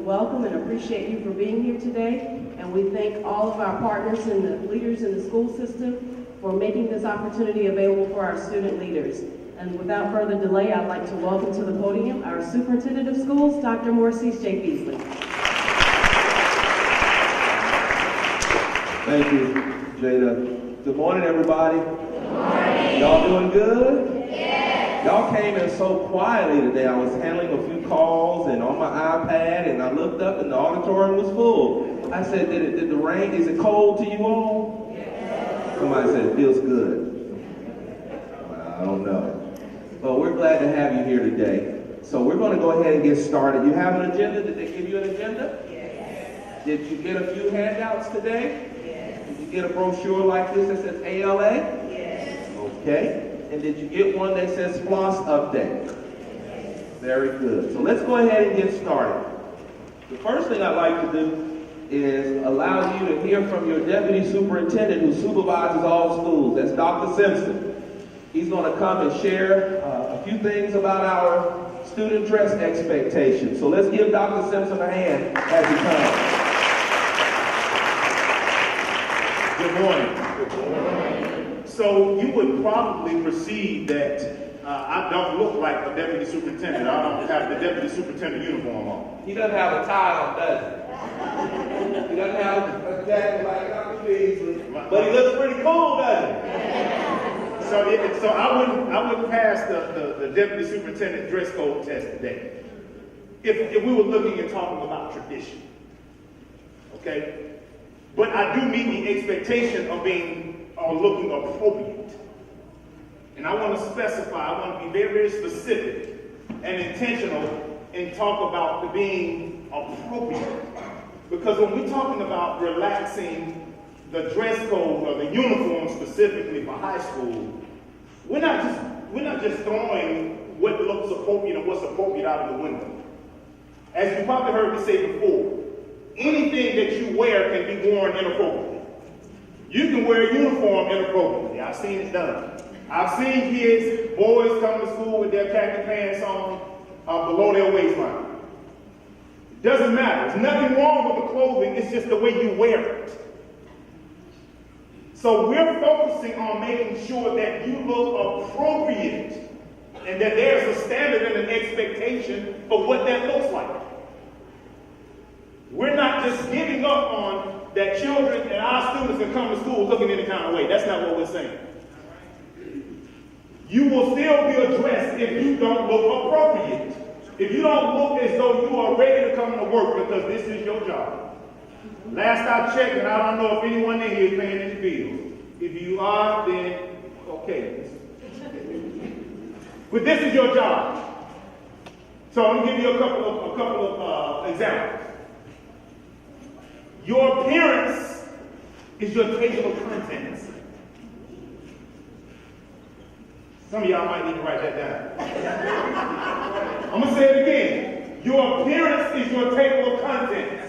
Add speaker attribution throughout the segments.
Speaker 1: welcome and appreciate you for being here today. And we thank all of our partners and the leaders in the school system for making this opportunity available for our student leaders. And without further delay, I'd like to welcome to the podium our Superintendent of Schools, Dr. Maurice J. Beasley.
Speaker 2: Thank you, Jada. Good morning, everybody. Good morning. Y'all doing good? Yes. Y'all came in so quietly today. I was handling a few calls and on my iPad, and I looked up and the auditorium was full. I said, did the rain, is it cold to you all? Yes. Somebody said it feels good. I don't know. But we're glad to have you here today. So we're going to go ahead and get started. You have an agenda? Did they give you an agenda? Yes. Did you get a few handouts today? Yes. Did you get a brochure like this that says ALA? Yes. Okay. And did you get one that says FLOSS Update? Yes. Very good. So let's go ahead and get started. The first thing I'd like to do is allow you to hear from your Deputy Superintendent who supervises all schools. That's Dr. Simpson. He's going to come and share a few things about our student dress expectations. So let's give Dr. Simpson a hand as he comes.
Speaker 3: Good morning. Good morning. So you would probably perceive that I don't look like a deputy superintendent. I don't have the deputy superintendent uniform on.
Speaker 2: He doesn't have a tie on, does he? He doesn't have a jacket like Dr. Beasley, but he looks pretty cool, doesn't he?
Speaker 3: So I wouldn't pass the deputy superintendent dress code test today if we were looking and talking about tradition. Okay? But I do meet the expectation of being or looking appropriate. And I want to specify, I want to be very, very specific and intentional and talk about the being appropriate. Because when we're talking about relaxing the dress code or the uniform specifically for high school, we're not just throwing what looks appropriate and what's appropriate out of the window. As you probably heard me say before, anything that you wear can be worn inappropriately. You can wear a uniform inappropriately. I've seen it done. I've seen kids, boys come to school with their khaki pants on below their waistline. It doesn't matter. There's nothing wrong with the clothing. It's just the way you wear it. So we're focusing on making sure that you look appropriate and that there's a standard and an expectation for what that looks like. We're not just giving up on that children and our students can come to school looking any kind of way. That's not what we're saying. You will still be addressed if you don't look appropriate. If you don't look as though you are ready to come to work because this is your job. Last I checked, and I don't know if anyone in here is paying any bills. If you are, then okay. But this is your job. So I'm gonna give you a couple of examples. Your appearance is your table of contents. Some of y'all might need to write that down. I'm gonna say it again. Your appearance is your table of contents.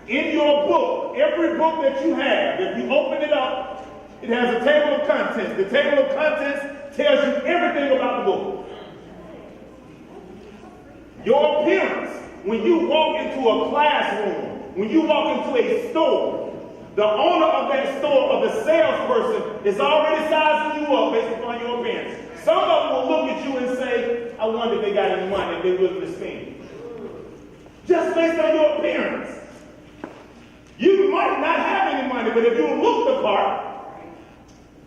Speaker 3: In your book, every book that you have, if you open it up, it has a table of contents. The table of contents tells you everything about the book. Your appearance, when you walk into a classroom, when you walk into a store, the owner of that store or the salesperson is already sizing you up based upon your appearance. Some of them will look at you and say, I wonder if they got any money if they're willing to spend. Just based on your appearance. You might not have any money, but if you look the part,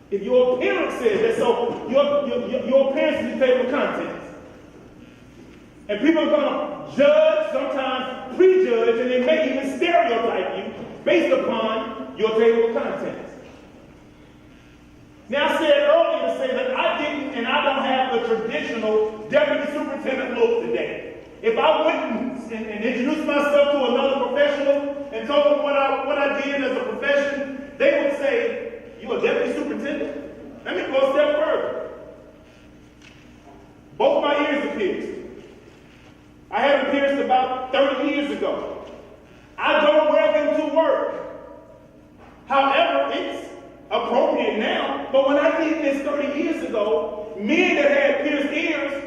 Speaker 3: if your appearance says that, so your appearance is your table of contents. And people are going to judge, sometimes prejudge, and they may even stereotype you based upon your table of contents. Now, I said earlier to say that I didn't and I don't have the traditional deputy superintendent look today. If I went and introduced myself to another professional and told them what I did as a profession, they would say, you a deputy superintendent? Let me go a step further. Both my ears are pierced. I had them pierced about 30 years ago. I don't wear them to work. However, it's appropriate now, but when I did this 30 years ago, men that had pierced ears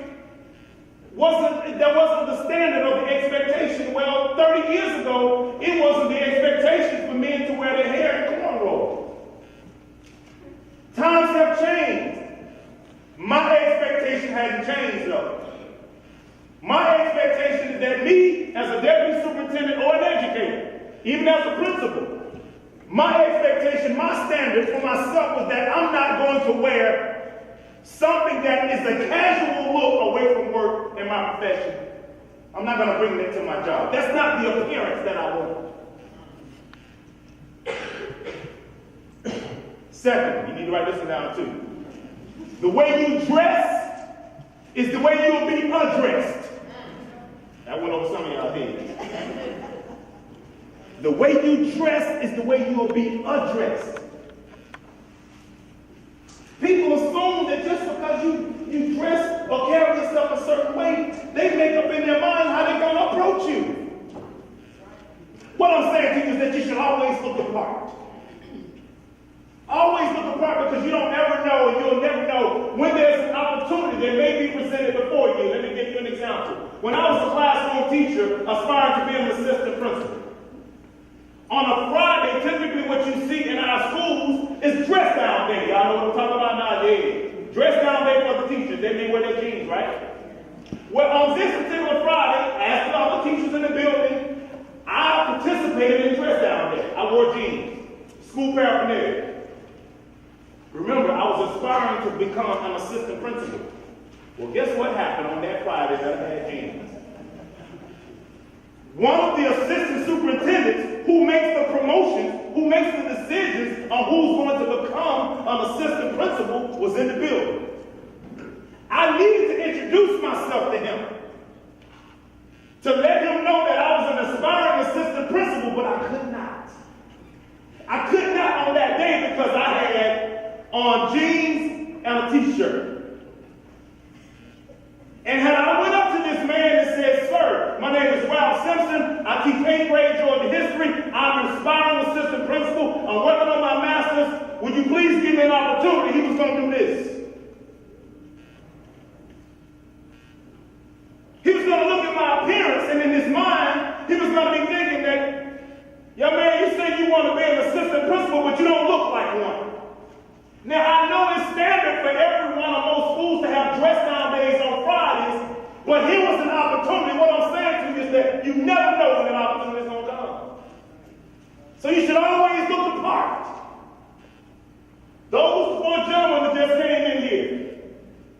Speaker 3: That wasn't the standard or the expectation. Well, 30 years ago, it wasn't the expectation for men to wear their hair in cornrows. Times have changed. My expectation hasn't changed though. My expectation is that me, as a deputy superintendent or an educator, even as a principal, my expectation, my standard for myself was that I'm not going to wear something that is a casual look away from work in my profession. I'm not going to bring that to my job. That's not the appearance that I want. Second, you need to write this one down too. The way you dress is the way you'll be undressed. That went over some of y'all heads. The way you dress is the way you'll be addressed. People assume that just because you dress or carry yourself a certain way, they make up in their mind how they're going to approach you. What I'm saying to you is that you should always look the part. Always look the part, because you don't ever know, and you'll never know when there's an opportunity that may be presented before you. Let me give you an example. When I was a classroom teacher, aspiring to be an assistant principal, on a Friday, typically what you see in our schools is dress down day. Y'all know what I'm talking about nowadays. Dress down day for the teachers. They may wear their jeans, right? Well, on this particular Friday, as with all the teachers in the building, I participated in dress down day. I wore jeans, school paraphernalia. Remember, I was aspiring to become an assistant principal. Well, guess what happened on that Friday that I had jeans? One of the assistant superintendents who makes the promotions, who makes the decisions on who's going to become an assistant principal, was in the building. I needed to introduce myself to him, to let him know that I was an aspiring assistant principal, but I could not. I could not on that day because I had on jeans and a t-shirt. And had I went up to this man and said, "Sir, my name is Ralph Simpson. I teach 8th grade Georgia history. I'm an aspiring assistant principal. I'm working on my master's. Would you please give me an opportunity?" He was going to do this. He was going to look at my appearance, and in his mind, he was going to be thinking that, "Young man, you say you want to be an assistant principal, but you don't look like one." Now, I know it's standard for every one of most schools to have dress down days on Fridays, but here was an opportunity. What I'm saying to you is that you never know when an opportunity is going to come. So you should always look the part. Those four gentlemen that just came in here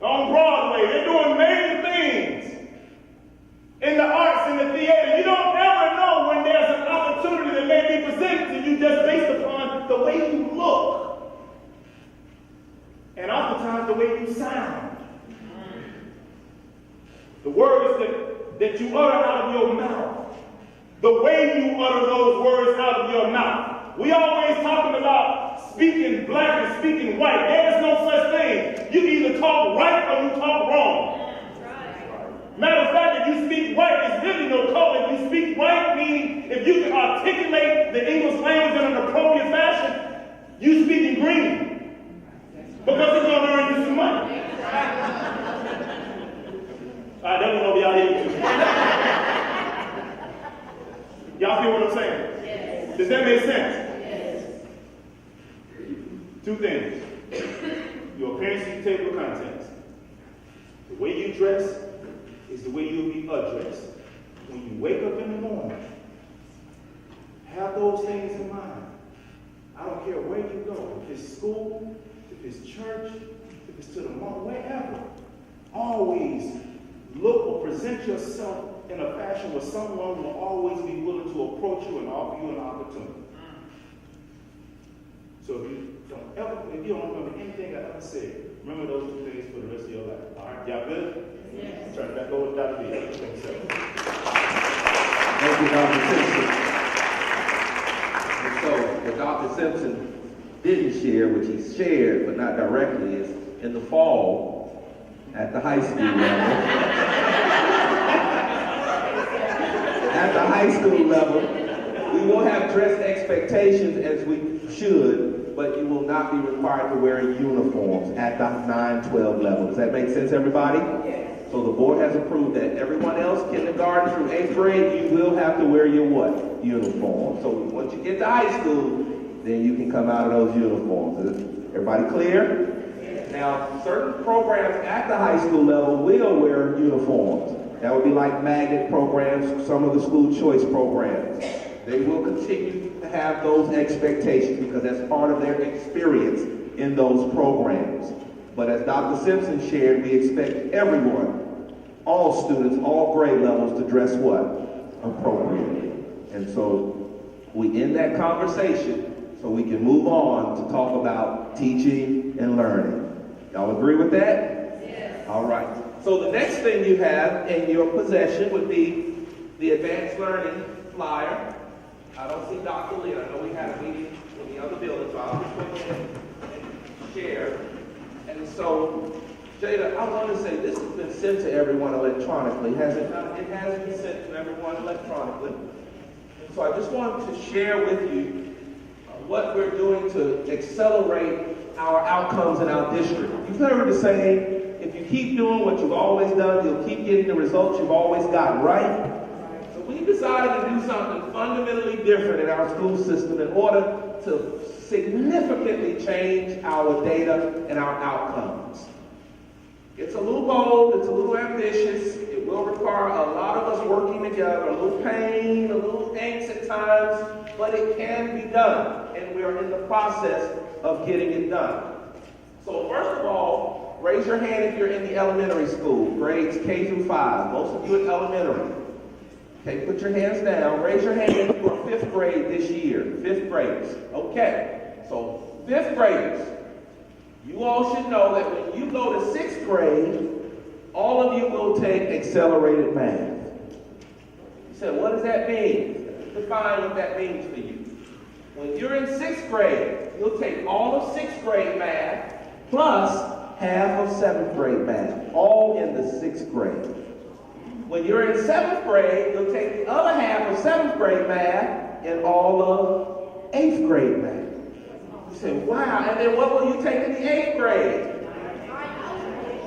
Speaker 3: on Broadway, they're doing major things in the arts, in the theater. You don't ever know when there's an opportunity that may be presented to you just based upon the way you look. And oftentimes the way you sound. The words that you utter out of your mouth. The way you utter those words out of your mouth. We always talking about speaking black and speaking white. There is no such thing. You either talk right or you talk wrong. Matter of fact, if you speak right, it's really no color. If you speak right, meaning if you can articulate the English language in an appropriate fashion, you speak in green. Because it's going to earn you some money. All right, that one over y'all here too. Y'all feel what I'm saying? Yes. Does that make sense? Yes. Two things. Your appearance and table of contents. The way you dress is the way you'll be addressed. When you wake up in the morning, have those things in mind. I don't care where you go. If it's school, if it's church, if it's to the mall, wherever, always look or present yourself in a fashion where someone will always be willing to approach you and offer you an opportunity. So if you don't remember anything I ever said, remember those two things for the rest of your life. All right, y'all good? Yes. Turn it back over to Dr. B.
Speaker 2: Thank you, Dr. Simpson. And so, what Dr. Simpson didn't share, which he shared but not directly, is in the fall at the high school level. At the high school level, we will have dress expectations as we should, but you will not be required to wear uniforms at the 9-12 level. Does that make sense, everybody? Yes. So the board has approved that. Everyone else, kindergarten through 8th grade, you will have to wear your what? Uniform. So once you get to high school, then you can come out of those uniforms. Is everybody clear? Now, certain programs at the high school level will wear uniforms. That would be like magnet programs, some of the school choice programs. They will continue to have those expectations because that's part of their experience in those programs. But as Dr. Simpson shared, we expect everyone, all students, all grade levels to dress what? Appropriately. And so we end that conversation so we can move on to talk about teaching and learning. Y'all agree with that? Yes. All right. So the next thing you have in your possession would be the advanced learning flyer. I don't see Dr. Lynn. I know we had a meeting in the other building, so I'll just go ahead and share. And so, Jada, I want to say this has been sent to everyone electronically, has it not? It has been sent to everyone electronically. And so I just wanted to share with you what we're doing to accelerate our outcomes in our district. You've heard the saying, if you keep doing what you've always done, you'll keep getting the results you've always gotten, right? So we decided to do something fundamentally different in our school system in order to significantly change our data and our outcomes. It's a little bold, it's a little ambitious, it will require a lot of us working together, a little pain, a little angst at times, but it can be done, and we are in the process of getting it done. So first of all, raise your hand if you're in the elementary school, grades K through 5, most of you in elementary. Okay, put your hands down. Raise your hand if you are 5th grade this year, 5th graders. Okay, so 5th graders, you all should know that when you go to 6th grade, all of you will take accelerated math. You said, what does that mean? Define what that means for you. When you're in 6th grade, you'll take all of 6th grade math plus half of 7th grade math, all in the 6th grade. When you're in 7th grade, you'll take the other half of 7th grade math and all of 8th grade math. You say, wow, and then what will you take in the 8th grade?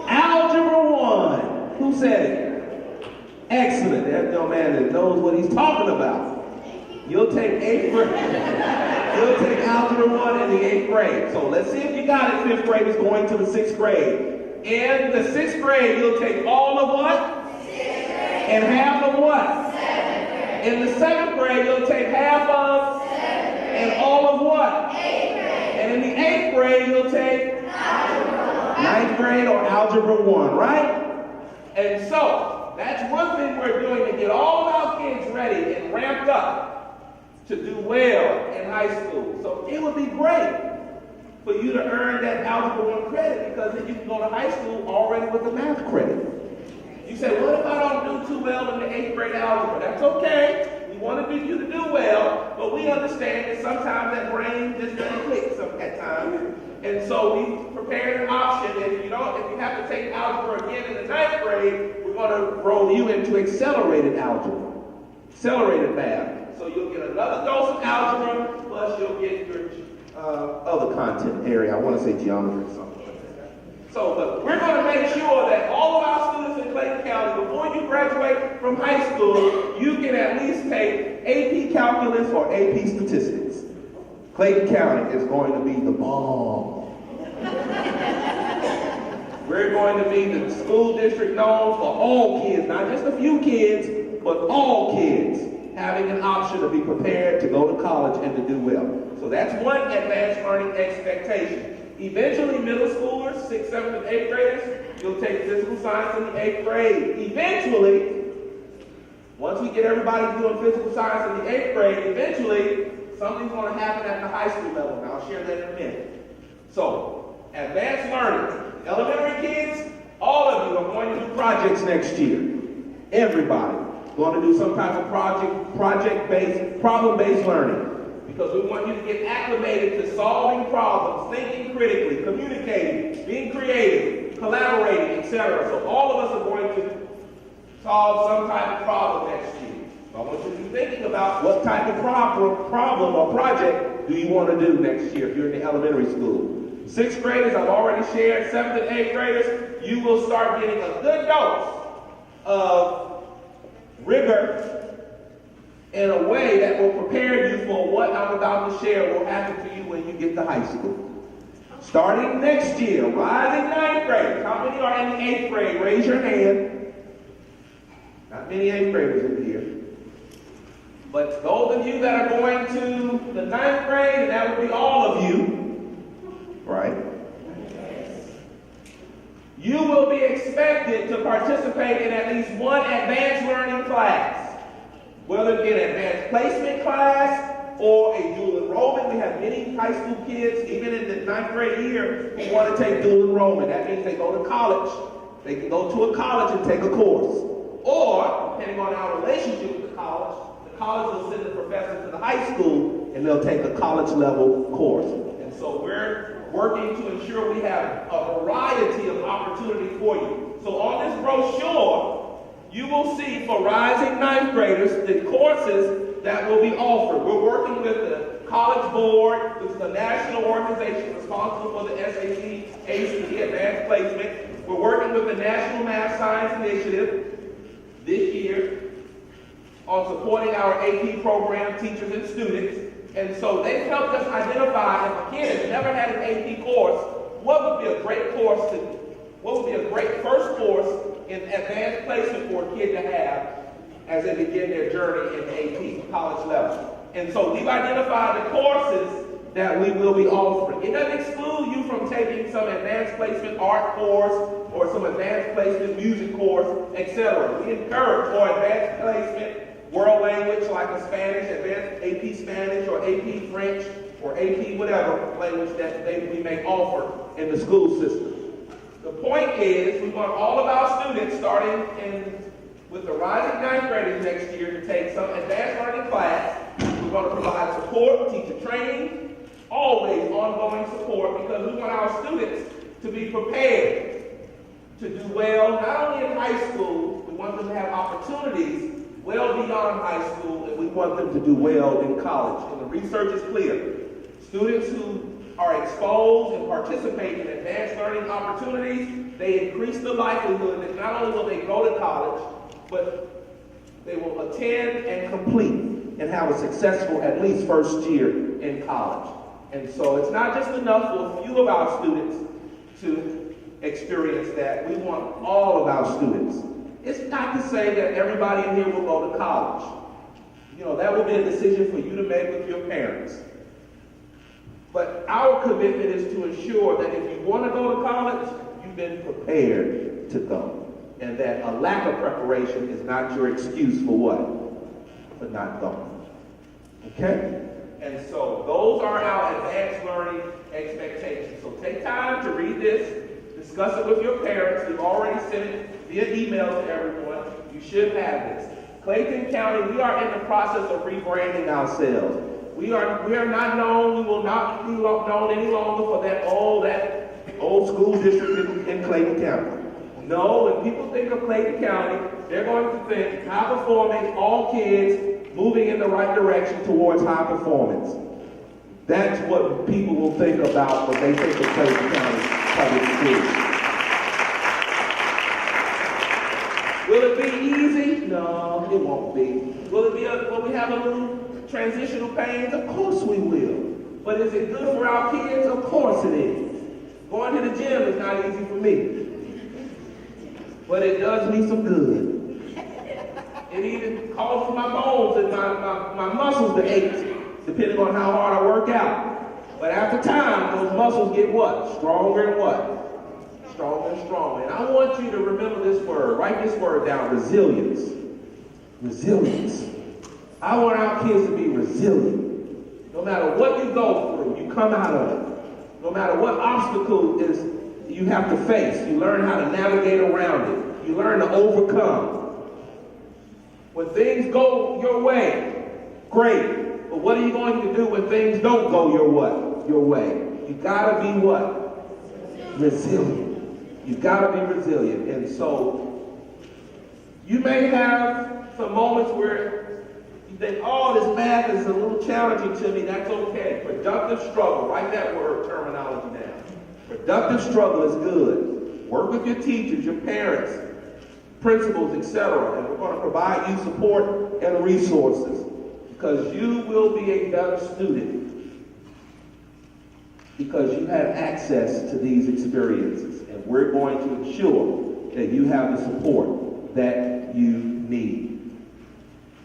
Speaker 2: Algebra 1. Who said it? Excellent. That young man that knows what he's talking about. You'll take 8th grade. You'll take Algebra 1 in the 8th grade. So let's see if you got it, 5th graders going to the 6th grade. In the 6th grade, you'll take all of what? 6th grade. And half of what? 7th grade. In the 7th grade, you'll take half of? 7th grade. And all of what? 8th grade. And in the 8th grade, you'll take? Algebra 1. 9th grade or Algebra 1, right? And so, that's one thing we're doing to get all of our kids ready and ramped up to do well in high school. So it would be great for you to earn that Algebra 1 credit because then you can go to high school already with the math credit. You say, what if I don't do too well in the 8th grade algebra? That's okay. We wanted you to do well, but we understand that sometimes that brain just doesn't click at times. And so we prepared an option that if you have to take algebra again in the 9th grade, we're going to roll you into accelerated algebra, accelerated math. So you'll get another dose of algebra, plus you'll get your other content area. I want to say geometry or something like that. So, but we're going to make sure that all of our students in Clayton County, before you graduate from high school, you can at least take AP Calculus or AP Statistics. Clayton County is going to be the bomb. We're going to be the school district known for all kids, not just a few kids, but all kids having an option to be prepared to go to college and to do well. So that's one advanced learning expectation. Eventually, middle schoolers, 6th, 7th, and 8th graders, you'll take physical science in the 8th grade. Eventually, once we get everybody doing physical science in the 8th grade, eventually, something's going to happen at the high school level, and I'll share that in a minute. So, advanced learning. Elementary kids, all of you are going to do projects next year. Everybody. Going to do some type of project-based, problem-based learning. Because we want you to get acclimated to solving problems, thinking critically, communicating, being creative, collaborating, etc. So all of us are going to solve some type of problem next year. So I want you to be thinking about what type of problem or project do you want to do next year if you're in the elementary school. Sixth graders, I've already shared. Seventh and eighth graders, you will start getting a good dose of rigor in a way that will prepare you for what I'm about to share will happen to you when you get to high school. Starting next year, rising ninth grade. How many are in the eighth grade? Raise your hand. Not many eighth graders in here. But those of you that are going to the ninth grade, and that would be all of you, right? You will be expected to participate in at least one advanced learning class, whether it be an advanced placement class or a dual enrollment. We have many high school kids, even in the ninth grade year, who want to take dual enrollment. That means they go to college. They can go to a college and take a course. Or, depending on our relationship with the college will send the professor to the high school and they'll take a college level course. And so we're working to ensure we have a variety of opportunities for you. So on this brochure, you will see for rising ninth graders the courses that will be offered. We're working with the College Board, which is a national organization responsible for the SAT, ACT, Advanced Placement. We're working with the National Math Science Initiative this year on supporting our AP program, teachers and students. And so they've helped us identify, if a kid has never had an AP course, what would be a great first course in advanced placement for a kid to have as they begin their journey in AP, college level. And so we've identified the courses that we will be offering. It doesn't exclude you from taking some advanced placement art course or some advanced placement music course, etc. We encourage for advanced placement world language like a Spanish, advanced AP Spanish or AP French or AP whatever language that we may offer in the school system. The point is we want all of our students starting with the rising ninth graders next year to take some advanced learning class. We're going to provide support, teacher training, always ongoing support because we want our students to be prepared to do well, not only in high school, we want them to have opportunities well beyond high school, and we want them to do well in college. And the research is clear. Students who are exposed and participate in advanced learning opportunities, they increase the likelihood that not only will they go to college, but they will attend and complete and have a successful at least first year in college. And so it's not just enough for a few of our students to experience that. We want all of our students. It's not to say that everybody in here will go to college. You know, that will be a decision for you to make with your parents. But our commitment is to ensure that if you want to go to college, you've been prepared to go. And that a lack of preparation is not your excuse for what? For not going. Okay? And so those are our advanced learning expectations. So take time to read this, discuss it with your parents. We've already sent it via email to everyone. You should have this. Clayton County, we are in the process of rebranding ourselves. We are not known, we will not be known any longer for that old school district in Clayton County. No, when people think of Clayton County, they're going to think high performing, all kids moving in the right direction towards high performance. That's what people will think about when they think of Clayton County Public Schools. Will it be easy? No, it won't be. Will we have a little transitional pains? Of course we will. But is it good for our kids? Of course it is. Going to the gym is not easy for me. But it does me some good. It even causes my bones and my muscles to ache, depending on how hard I work out. But after time, those muscles get what? Stronger and what? Stronger and stronger. And I want you to remember this word. Write this word down, resilience. Resilience. I want our kids to be resilient. No matter what you go through, you come out of it. No matter what obstacle is you have to face, you learn how to navigate around it. You learn to overcome. When things go your way, great. But what are you going to do when things don't go your way? You gotta be what? Resilient. You gotta be resilient. And so you may have some moments where you think, oh, this math is a little challenging to me. That's okay. Productive struggle. Write that word terminology down. Productive struggle is good. Work with your teachers, your parents, principals, etc. And we're going to provide you support and resources because you will be a better student because you have access to these experiences. And we're going to ensure that you have the support that you need.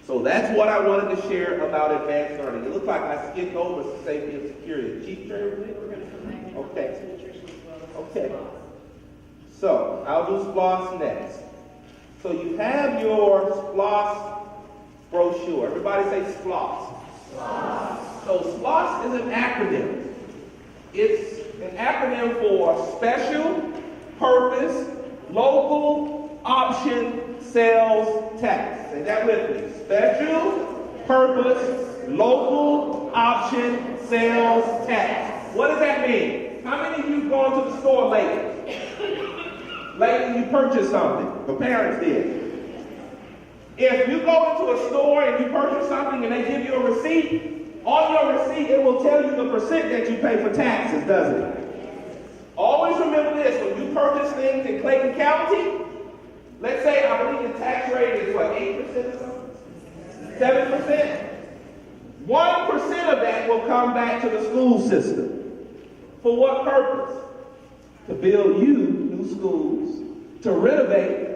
Speaker 2: So that's what I wanted to share about advanced learning. It looks like I skipped over safety and security. Chief Trainer?
Speaker 1: We're going to come back and
Speaker 2: okay.
Speaker 1: to nutrition as well.
Speaker 2: Okay. So I'll do SPLOS next. So you have your SPLOS brochure. Everybody say SPLOS. SPLOS. So SPLOS is an acronym. It's an acronym for Special Purpose Local Option Sales Tax. Say that with me. Special Purpose Local Option Sales Tax. What does that mean? How many of you gone to the store lately? Lately you purchased something. The parents did. If you go into a store and you purchase something and they give you a receipt, on your receipt it will tell you the percent that you pay for taxes, doesn't it? Always remember this, when you purchase things in Clayton County, let's say I believe the tax rate is what, 8% or something? 7%? 1% of that will come back to the school system. For what purpose? To build you new schools, to renovate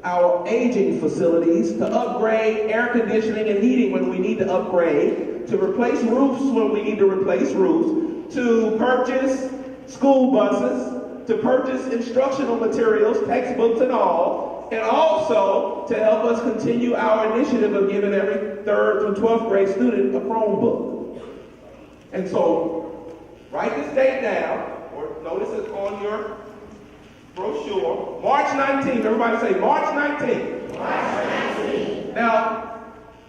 Speaker 2: our aging facilities, to upgrade air conditioning and heating when we need to upgrade, to replace roofs when we need to replace roofs, to purchase school buses, to purchase instructional materials, textbooks and all, and also to help us continue our initiative of giving every 3rd through 12th grade student a Chromebook. And so, write this date down, or notice it on your brochure. March 19th. Everybody say March 19th. March 19th. Now,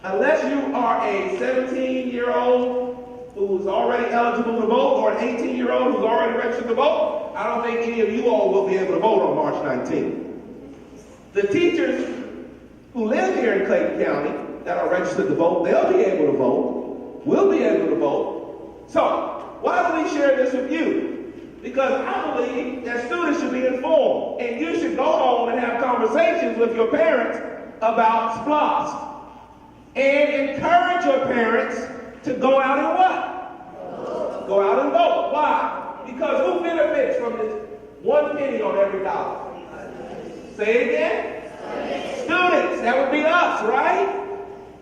Speaker 2: unless you are a 17-year-old who's already eligible to vote or an 18-year-old who's already registered to vote, I don't think any of you all will be able to vote on March 19th. The teachers who live here in Clayton County that are registered to vote, they'll be able to vote. We'll be able to vote. So, why do we share this with you? Because I believe that students should be informed, and you should go home and have conversations with your parents about SPLOS. And encourage your parents to go out and what? Go out and vote. Why? Because who benefits from this 1 penny on every dollar? Say it again. Students. That would be us, right?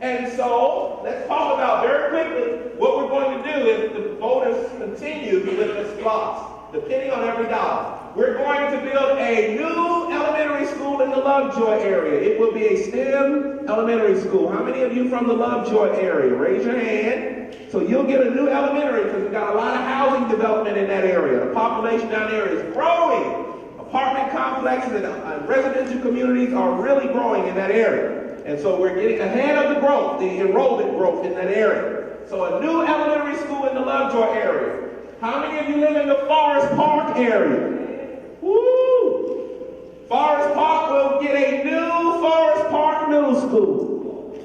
Speaker 2: And so, let's talk about very quickly what we're going to do if the voters continue with this SPLOS. The penny on every dollar. We're going to build a new elementary school in the Lovejoy area. It will be a STEM elementary school. How many of you from the Lovejoy area? Raise your hand. So you'll get a new elementary because we've got a lot of housing development in that area. The population down there is growing. Apartment complexes and residential communities are really growing in that area. And so we're getting ahead of the growth, the enrollment growth in that area. So a new elementary school in the Lovejoy area. How many of you live in the Forest Park area? Woo! Forest Park will get a new Forest Park Middle School.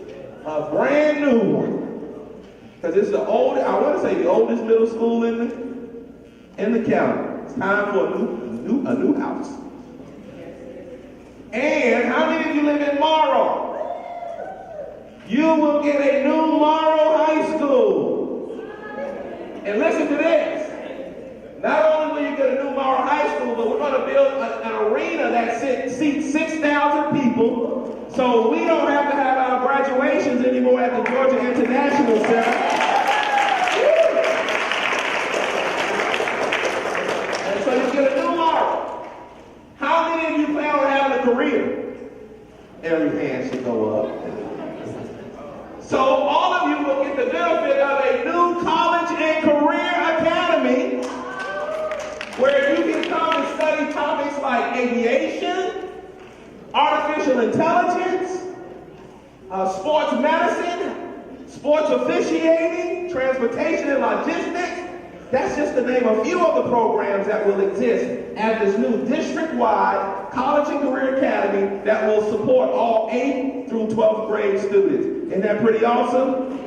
Speaker 2: A brand new one. Because it's the oldest, I want to say the oldest middle school in the county. It's time for a new house. And how many of you live in Morrow? You will get a new Morrow High School. And listen to this. Not only will you get a new Morrow High School, but we're going to build an arena that seats 6,000 people, so we don't have to have our graduations anymore at the Georgia International Center. And so you get a new Morrow. How many of you plan on having a career? Every hand should go up. So all of you will get the benefit of a new college and career academy where you can come and study topics like aviation, artificial intelligence, sports medicine, sports officiating, transportation and logistics. That's just to name a few of the programs that will exist at this new district-wide college and career academy that will support all 8th through 12th grade students. Isn't that pretty awesome?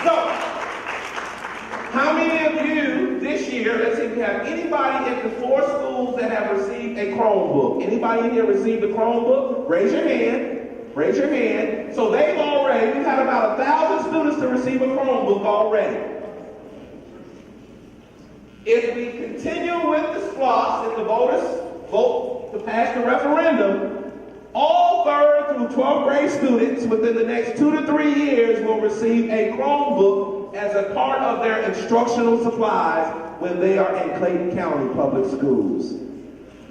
Speaker 2: So, how many of you this year, let's see if we have anybody in the 4 schools that have received a Chromebook. Anybody in here received a Chromebook? Raise your hand. Raise your hand. So we've had about 1,000 students to receive a Chromebook already. If we continue with the SPLOS and the voters vote to pass the referendum, all 3rd through 12th grade students within the next 2 to 3 years will receive a Chromebook as a part of their instructional supplies when they are in Clayton County Public Schools.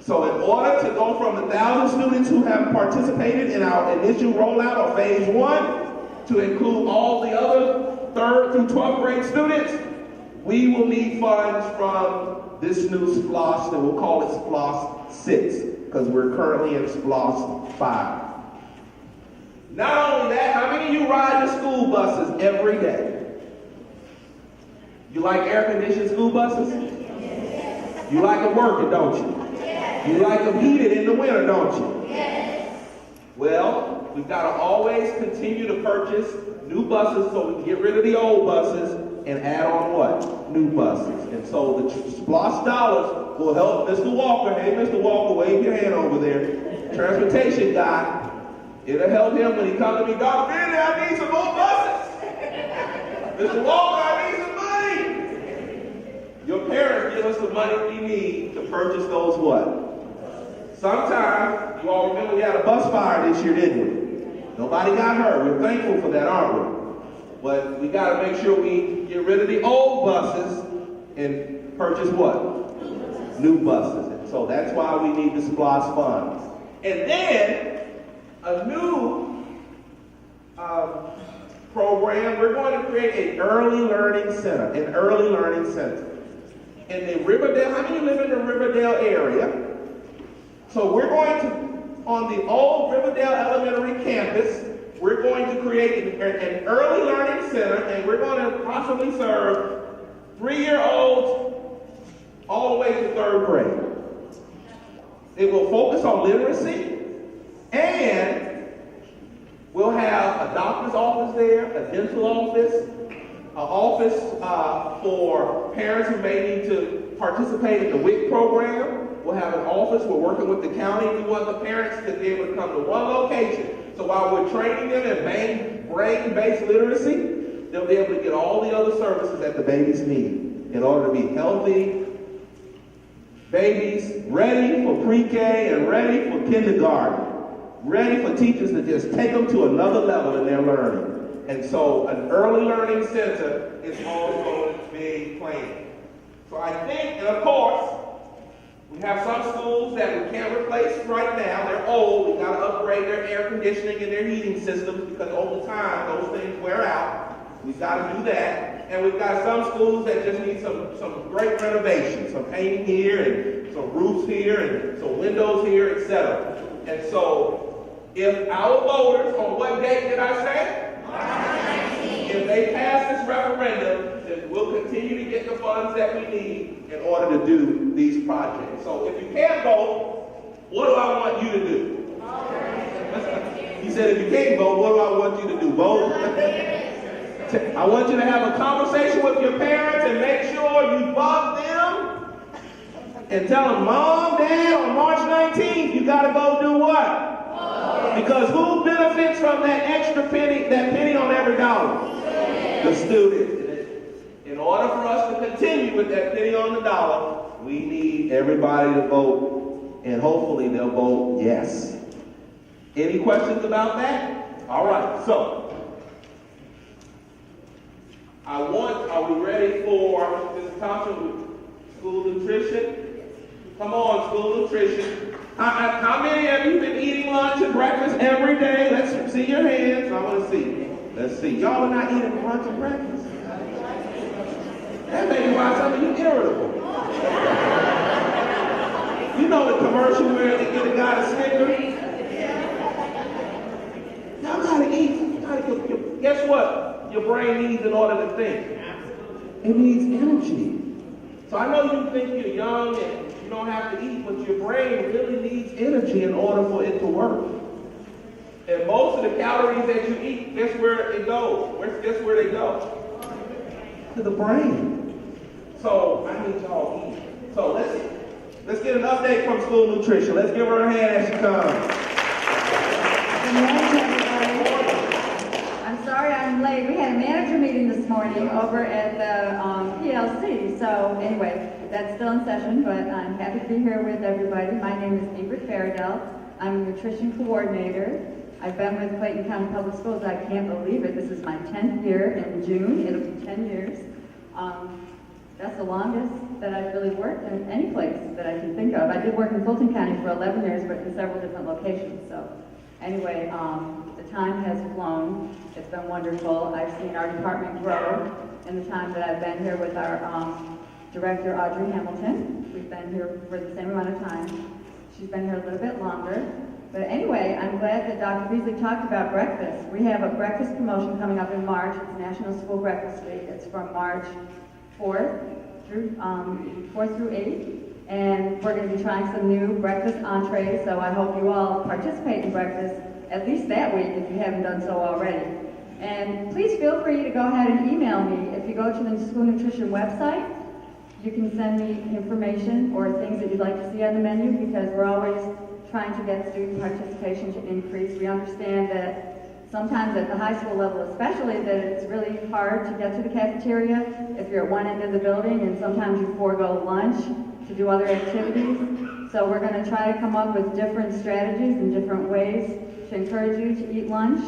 Speaker 2: So in order to go from the 1,000 students who have participated in our initial rollout of phase 1 to include all the other 3rd through 12th grade students, we will need funds from this new SPLOS, and we'll call it SPLOS 6, because we're currently in SPLOS 5. Not only that, how many of you ride the school buses every day? You like air-conditioned school buses? You like them working, don't you? You like them heated in the winter, don't you? Well, we've got to always continue to purchase new buses so we can get rid of the old buses and add on what? New buses. And so the SPLOS dollars will help Mr. Walker. Hey, Mr. Walker, wave your hand over there. Transportation guy. It'll help him when he comes to me, Dr. Bentley, I need some more buses. Mr. Walker, I need some money. Your parents give us the money we need to purchase those what? Sometimes, you all remember we had a bus fire this year, didn't we? Nobody got hurt. We're thankful for that, aren't we? But we got to make sure we get rid of the old buses and purchase what? New buses. And so that's why we need the SPLOS funds. And then a new program, we're going to create an early learning center. An early learning center. In the Riverdale, how many live in the Riverdale area? So we're going to, on the old Riverdale Elementary campus, we're going to create an early learning center, and we're going to possibly serve 3-year-olds all the way to 3rd grade. It will focus on literacy, and we'll have a doctor's office there, a dental office, an office for parents who may need to participate in the WIC program. We'll have an office. We're working with the county. We want the parents to be able to come to one location. So while we're training them in brain-based literacy, they'll be able to get all the other services that the babies need in order to be healthy babies, ready for pre-K and ready for kindergarten, ready for teachers to just take them to another level in their learning. And so an early learning center is also being planned. So I think, and of course, we have some schools that we can't replace right now. They're old. We've got to upgrade their air conditioning and their heating systems because over time, those things wear out. We've got to do that. And we've got some schools that just need some great renovations, some painting here and some roofs here and some windows here, etc. And so if our voters, on what date did I say? March 19th. If they pass this referendum, then we'll continue to get the funds that we need in order to do these projects. So if you can't vote, what do I want you to do? He said, if you can't vote, what do I want you to do? Vote? I want you to have a conversation with your parents and make sure you bug them and tell them, Mom, Dad, on March 19th, you got to go do what? Because who benefits from that extra penny, that penny on every dollar? The student. In order for us to continue with that penny on the dollar, we need everybody to vote, and hopefully they'll vote yes. Any questions about that? All right, so are we ready for Mr. Thompson, school nutrition? Come on, school nutrition. How many of you been eating lunch and breakfast every day? Let's see your hands. I want to see. Let's see. Y'all are not eating lunch and breakfast. That may be why some of you irritable. You know the commercial where they get a guy a Snickers? Y'all gotta eat. Guess what your brain needs in order to think? It needs energy. So I know you think you're young and you don't have to eat, but your brain really needs energy in order for it to work. And most of the calories that you eat, guess where it goes? Guess where they go? To the brain. So I need y'all to eat. So let's get an update from school nutrition. Let's give her a hand as she comes.
Speaker 4: Good morning, everybody. I'm sorry I'm late. We had a manager meeting this morning over at the PLC. So anyway, that's still in session, but I'm happy to be here with everybody. My name is Ingrid Faradell. I'm a nutrition coordinator. I've been with Clayton County Public Schools. I can't believe it. This is my 10th year in June. It'll be 10 years. That's the longest that I've really worked in any place that I can think of. I did work in Fulton County for 11 years, but in several different locations. So anyway, the time has flown. It's been wonderful. I've seen our department grow in the time that I've been here with our director, Audrey Hamilton. We've been here for the same amount of time. She's been here a little bit longer. But anyway, I'm glad that Dr. Beasley talked about breakfast. We have a breakfast promotion coming up in March. It's National School Breakfast Week. It's from March 4th through 8th. And we're going to be trying some new breakfast entrees, so I hope you all participate in breakfast at least that week if you haven't done so already. And please feel free to go ahead and email me. If you go to the school nutrition website, you can send me information or things that you'd like to see on the menu, because we're always trying to get student participation to increase. We understand that sometimes at the high school level especially, that it's really hard to get to the cafeteria if you're at one end of the building, and sometimes you forego lunch to do other activities. So we're going to try to come up with different strategies and different ways to encourage you to eat lunch.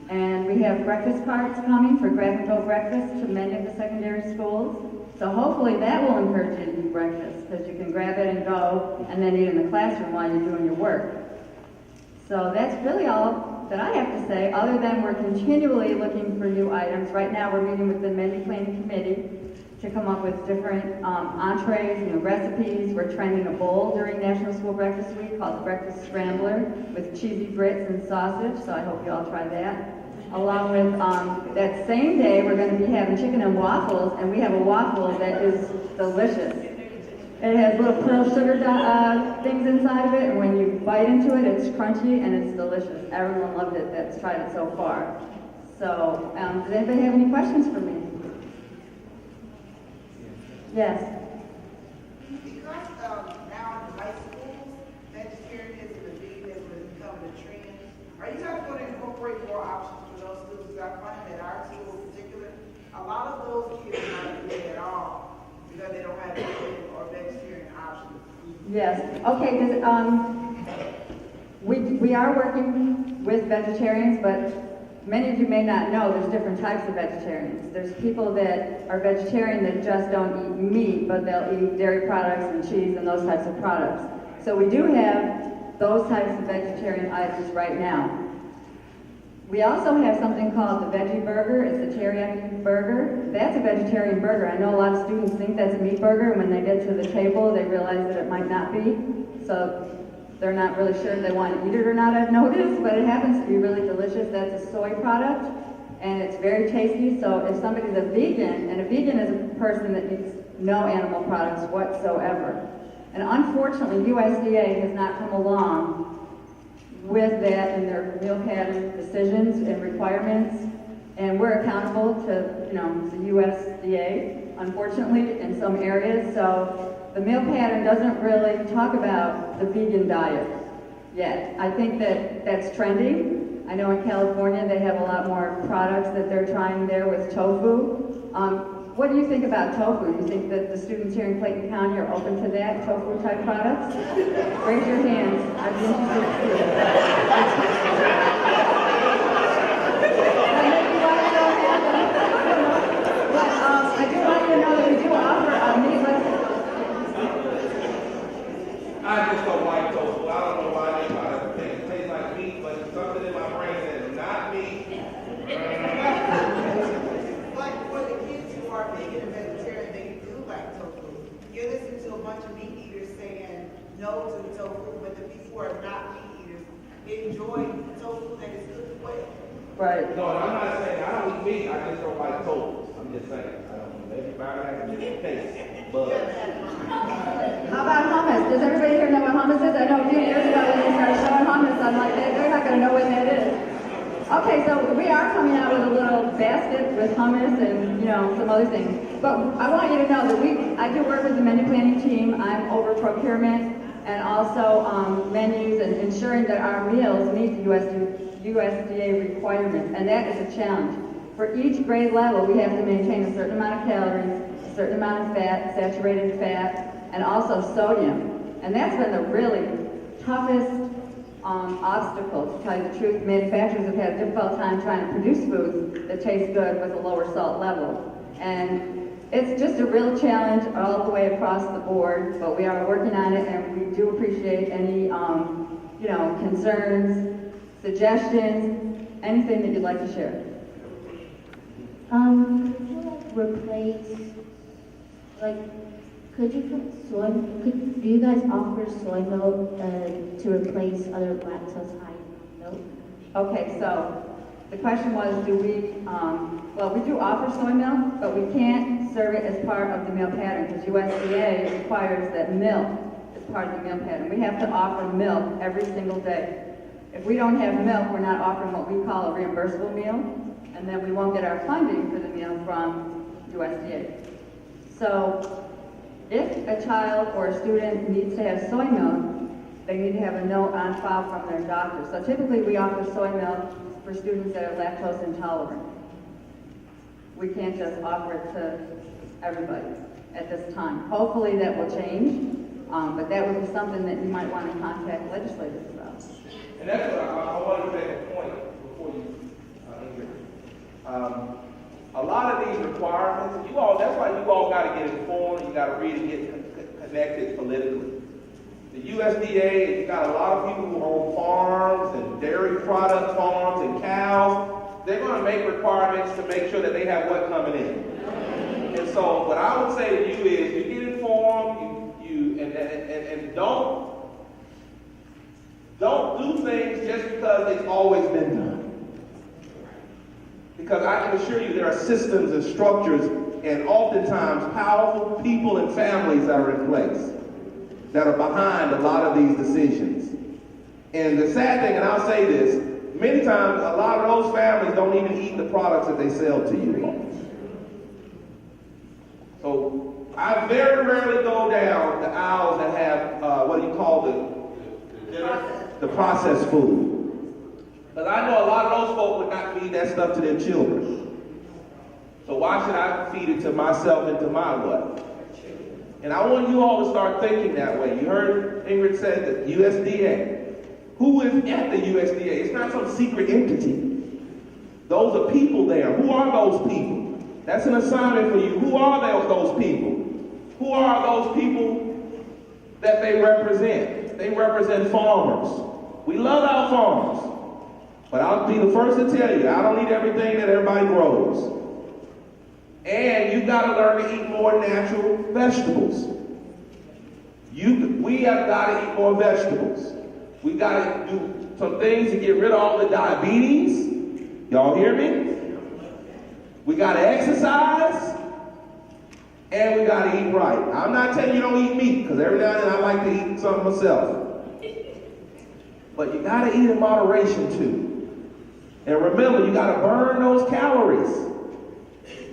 Speaker 4: And we have breakfast carts coming for grab-and-go breakfast to many of the secondary schools. So hopefully that will encourage you to eat breakfast, because you can grab it and go and then eat in the classroom while you're doing your work. So that's really all that I have to say, other than we're continually looking for new items. Right now we're meeting with the menu planning committee to come up with different entrees, new recipes. We're trending a bowl during National School Breakfast Week called the Breakfast Scrambler with cheesy grits and sausage, so I hope you all try that. Along with that same day, we're going to be having chicken and waffles, and we have a waffle that is delicious. It has little pearl sugar things inside of it, and when you bite into it, it's crunchy and it's delicious. Everyone loved it that's tried it so far. So, does anybody have any questions for me? Yes.
Speaker 5: Because now in high schools, vegetarianism and veganism is becoming a trend, are you guys going to incorporate more options for those students? Because I find that our school in particular, a lot of those kids are not eating at all because they don't have vegan or vegetarian options.
Speaker 4: Yes. Okay. We are working with vegetarians, but many of you may not know there's different types of vegetarians. There's people that are vegetarian that just don't eat meat, but they'll eat dairy products and cheese and those types of products. So we do have those types of vegetarian items right now. We also have something called the veggie burger. It's a teriyaki burger. That's a vegetarian burger. I know a lot of students think that's a meat burger, and when they get to the table, they realize that it might not be. So they're not really sure if they want to eat it or not, I've noticed, but it happens to be really delicious. That's a soy product, and it's very tasty. So if somebody's a vegan, and a vegan is a person that eats no animal products whatsoever. And unfortunately, USDA has not come along with that in their meal pattern decisions and requirements. And we're accountable to, the USDA, unfortunately, in some areas. So the meal pattern doesn't really talk about the vegan diet yet. I think that that's trending. I know in California they have a lot more products that they're trying there with tofu. What do you think about tofu? Do you think that the students here in Clayton County are open to that, tofu type products? Raise your hands. I'd be interested to see it. I do want you to know that we do offer meatless.
Speaker 2: I just don't like tofu. I don't know why they try to think it tastes like meat, but something in my brain says not meat.
Speaker 5: But for the kids who are vegan and vegetarian, they do like tofu. You listen to a bunch of meat eaters saying no to the tofu, but the people who are not meat eaters enjoy tofu that is cooked well.
Speaker 4: Right.
Speaker 2: No, I'm not saying I don't eat meat. I just don't like tofu. I'm just saying. I don't know. Everybody has a different taste. But
Speaker 4: How about hummus? Does everybody here know what hummus is? I know a few years ago when they started showing hummus, I'm like, they're not going to know what that is. Okay, so we are coming out with a little basket with hummus and, you know, some other things. But I want you to know that I do work with the menu planning team. I'm over procurement and also menus and ensuring that our meals meet the USDA requirements. And that is a challenge. For each grade level, we have to maintain a certain amount of calories, a certain amount of fat, saturated fat, and also sodium. And that's been the really toughest obstacle, to tell you the truth. Manufacturers have had a difficult time trying to produce foods that taste good with a lower salt level. And it's just a real challenge all the way across the board, but we are working on it, and we do appreciate any, you know, concerns, suggestions, anything that you'd like to share.
Speaker 6: Could you replace, do you guys offer soy milk to replace other lactose high milk?
Speaker 4: Okay, so the question was, do we, well, we do offer soy milk, but we can't serve it as part of the meal pattern because USDA requires that milk is part of the meal pattern. We have to offer milk every single day. If we don't have milk, we're not offering what we call a reimbursable meal, and then we won't get our funding for the meal from USDA. So if a child or a student needs to have soy milk, they need to have a note on file from their doctor. So typically we offer soy milk for students that are lactose intolerant. We can't just offer it to everybody at this time. Hopefully that will change, but that would be something that you might want to contact legislators about.
Speaker 2: And that's what I wanted to make a point before you, Ingrid. A lot of these requirements, that's why you all got to get informed, you got to read and get connected politically. The USDA, you got a lot of people who own farms and dairy product farms and cows. They're going to make requirements to make sure that they have what coming in. And so what I would say to you is, you get informed, and don't do things just because it's always been done. Because I can assure you there are systems and structures and oftentimes powerful people and families that are in place that are behind a lot of these decisions. And the sad thing, and I'll say this, many times a lot of those families don't even eat the products that they sell to you. So I very rarely go down the aisles that have what do you call the processed food. Because I know a lot of those folk would not feed that stuff to their children. So why should I feed it to myself and to my what? And I want you all to start thinking that way. You heard Ingrid said that USDA. Who is at the USDA? It's not some secret entity. Those are people there. Who are those people? That's an assignment for you. Who are those people? Who are those people that they represent? They represent farmers. We love our farmers. But I'll be the first to tell you, I don't eat everything that everybody grows. And you've got to learn to eat more natural vegetables. We have got to eat more vegetables. We've got to do some things to get rid of all the diabetes. Y'all hear me? We got to exercise. And we got to eat right. I'm not telling you don't eat meat, because every now and then I like to eat something myself. But you got to eat in moderation too. And remember, you got to burn those calories.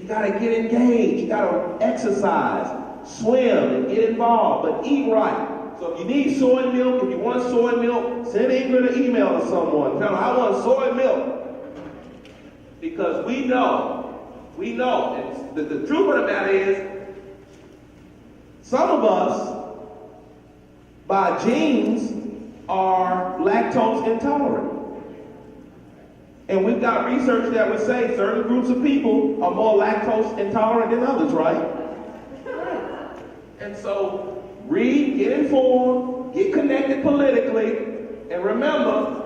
Speaker 2: You got to get engaged. You got to exercise, swim, and get involved. But eat right. So if you need soy milk, if you want soy milk, send Ingrid an email to someone. Tell them, I want soy milk. Because we know, and the truth of the matter is, some of us, by genes, are lactose intolerant. And we've got research that would say certain groups of people are more lactose intolerant than others, right? And so, read, get informed, get connected politically, and remember,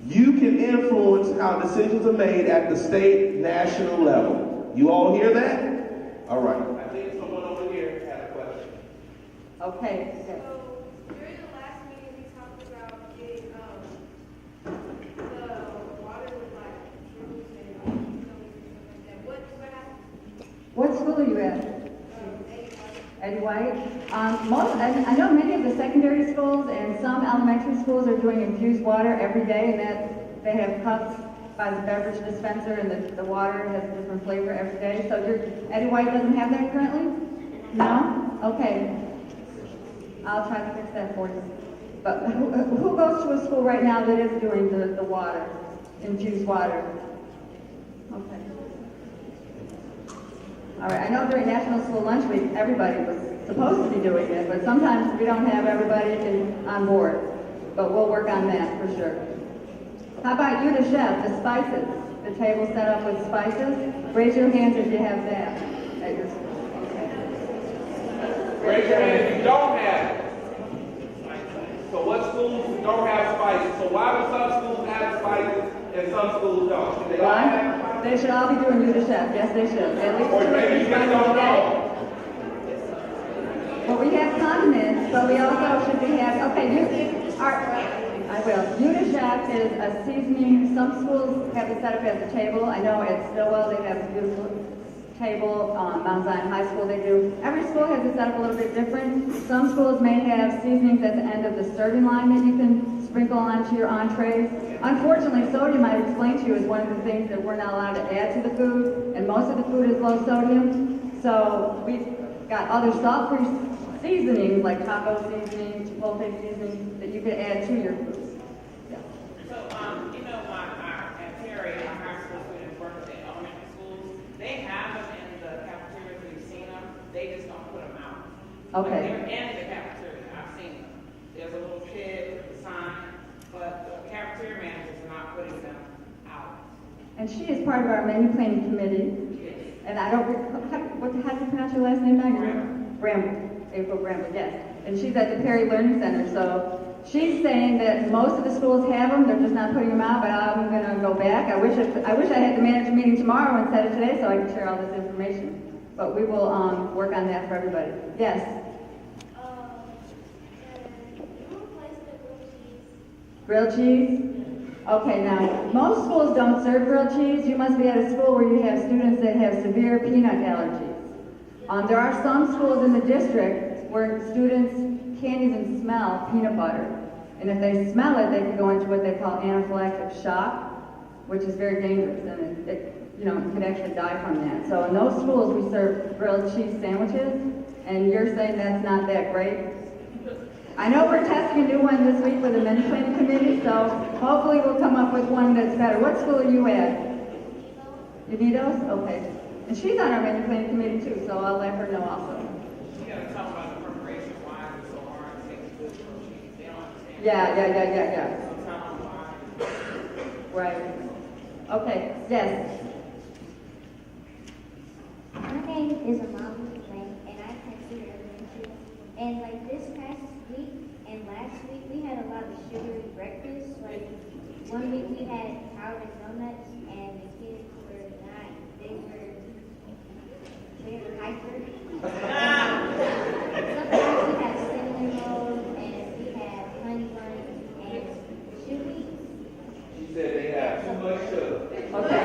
Speaker 2: you can influence how decisions are made at the state, national level. You all hear that? All right. I think someone over here had a question.
Speaker 4: Okay.
Speaker 7: So, during the last meeting, we talked about getting the water with like fruits and stuff like that. What happened?
Speaker 4: What school are you at? Eddie White. I know many of the secondary schools and some elementary schools are doing infused water every day, and that they have cups buys a beverage dispenser and the water has a different flavor every day. So Eddie White doesn't have that currently? No? Okay. I'll try to fix that for you. But who goes to a school right now that is doing the water, infused water? Okay. All right, I know during National School Lunch Week, everybody was supposed to be doing it, but sometimes we don't have everybody on board. But we'll work on that for sure. How about you, the chef, the spices? The table set up with spices? Raise your hands if you have that at your school. Okay.
Speaker 2: Raise your hand if you don't have it. So what schools don't have spices? So why do some schools have spices and some schools don't? Should they all have spices?
Speaker 4: They should all be doing you, the chef. Yes, they should. At least
Speaker 2: Or
Speaker 4: 2 or 3
Speaker 2: maybe you just
Speaker 4: spices
Speaker 2: don't
Speaker 4: a day.
Speaker 2: know.
Speaker 4: Well, we have condiments, but we also should have, okay, I will. Unit Chef is a seasoning. Some schools have it set up as a table. I know at Stillwell they have a beautiful table. Mount Zion High School they do. Every school has it set up a little bit different. Some schools may have seasonings at the end of the serving line that you can sprinkle onto your entrees. Unfortunately, sodium, I explained to you, is one of the things that we're not allowed to add to the food, and most of the food is low sodium. So we've got other salt-free seasonings like taco seasoning, chipotle seasoning that you can add to your food. Yeah.
Speaker 8: So, you know, at Perry, our high school students work at elementary schools. They have them in the cafeteria. We've seen them. They just don't put them out.
Speaker 4: Okay.
Speaker 8: Like, they're in the cafeteria. I've seen them. There's a little kid with a sign, but the cafeteria managers are not putting them out.
Speaker 4: And she is part of our menu planning committee. And I don't recall, how do you pronounce your last name now? Bramble. April Bramble, yes. And she's at the Perry Learning Center. So she's saying that most of the schools have them, they're just not putting them out, but I'm going to go back. I wish I had the manager meeting tomorrow instead of today so I could share all this information. But we will work on that for everybody. Yes?
Speaker 7: Who replaced the
Speaker 4: Grilled
Speaker 7: grilled cheese?
Speaker 4: cheese? Okay, now, most schools don't serve grilled cheese. You must be at a school where you have students that have severe peanut allergies. There are some schools in the district where students can't even smell peanut butter. And if they smell it, they can go into what they call anaphylactic shock, which is very dangerous, and it you can actually die from that. So in those schools, we serve grilled cheese sandwiches, and you're saying that's not that great? I know we're testing a new one this week with the menu planning committee, so hopefully we'll come up with one that's better. What school are you at? Unidos? Okay. And she's on our menu planning committee too, so I'll let her know also.
Speaker 8: You gotta talk about the preparation, why it's so hard to take good grilled cheese. They don't understand.
Speaker 4: Yeah.
Speaker 8: So tell them why.
Speaker 4: Right. Okay, yes.
Speaker 9: My name is Amanda Lane, and I consider elementary. And like this past week and last week, we had a lot of sugary breakfast. Like 1 week we had powdered donuts, and the kids were not. They were hyper. Sometimes we had cinnamon rolls, and we had honey buns and chewy.
Speaker 2: She said they have too much sugar.
Speaker 4: Okay.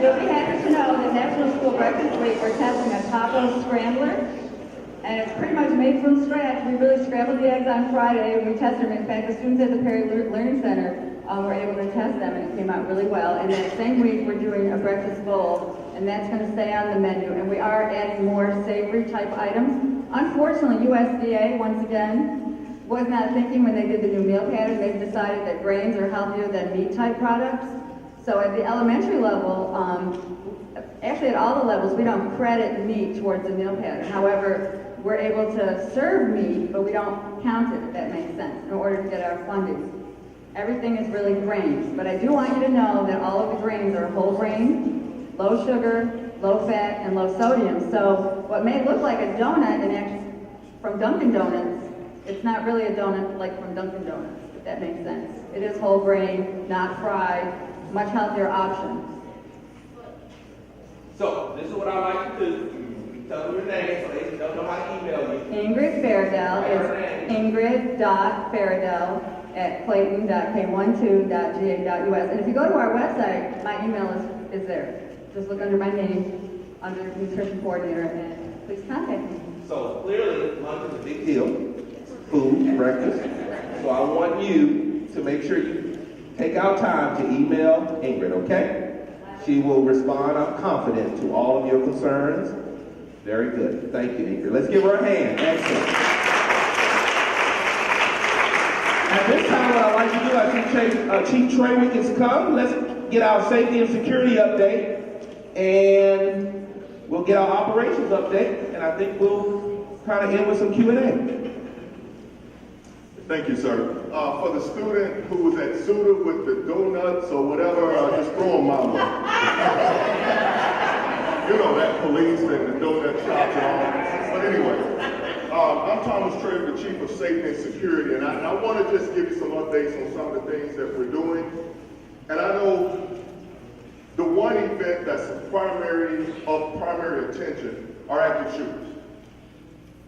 Speaker 4: You'll be happy to know that National School Breakfast Week, we're testing a taco scrambler, and it's pretty much made from scratch. We really scrambled the eggs on Friday, and we tested them. In fact, the students at the Perry Learning Center were able to test them, and it came out really well. And that same week, we're doing a breakfast bowl, and that's going to stay on the menu. And we are adding more savory type items. Unfortunately, USDA, once again, was not thinking when they did the new meal pattern. They've decided that grains are healthier than meat type products. So at the elementary level, actually at all the levels, we don't credit meat towards the meal pattern. However, we're able to serve meat, but we don't count it, if that makes sense, in order to get our funding. Everything is really grains, but I do want you to know that all of the grains are whole grain, low sugar, low fat, and low sodium. So what may look like a donut, and actually from Dunkin' Donuts, it's not really a donut like from Dunkin' Donuts, if that makes sense. It is whole grain, not fried, much healthier option.
Speaker 2: So, this is what I like to do. You tell them your name so they don't know how to email you.
Speaker 4: Ingrid Faradell is ingrid.faradell@clayton.k12.ga.us. And if you go to our website, my email is there. Just look under my name, under nutrition coordinator, and please contact me.
Speaker 2: So, clearly, lunch is a big deal. Food, breakfast. So I want you to make sure you take out time to email Ingrid, okay? She will respond, I'm confident, to all of your concerns. Very good. Thank you, Ingrid. Let's give her a hand. Excellent. At this time, what I'd like to do, I think Chief Trey Wickens come. Let's get our safety and security update, and we'll get our operations update, and I think we'll kind of end with some Q&A.
Speaker 10: Thank you, sir. For the student who was at Suda with the donuts or whatever, just throw them my way. You know, that police and the donut shops and all. But anyway, I'm Thomas Trey, the Chief of Safety and Security, and I want to just give you some updates on some of the things that we're doing. And I know the one event that's of primary attention are active shooters.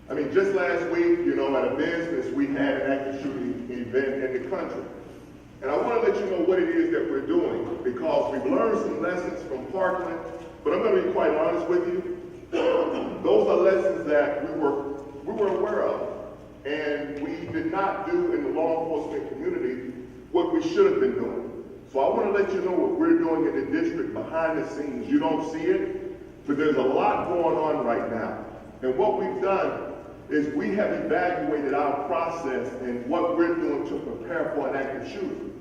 Speaker 10: I mean, just last week, you know, at a business, we had an active shooting event in the country. And I want to let you know what it is that we're doing, because we've learned some lessons from Parkland, but I'm going to be quite honest with you. Those are lessons that we were aware of, and we did not do in the law enforcement community what we should have been doing. So I want to let you know what we're doing in the district behind the scenes. You don't see it, but there's a lot going on right now. And what we've done is we have evaluated our process and what we're doing to prepare for an active shooter.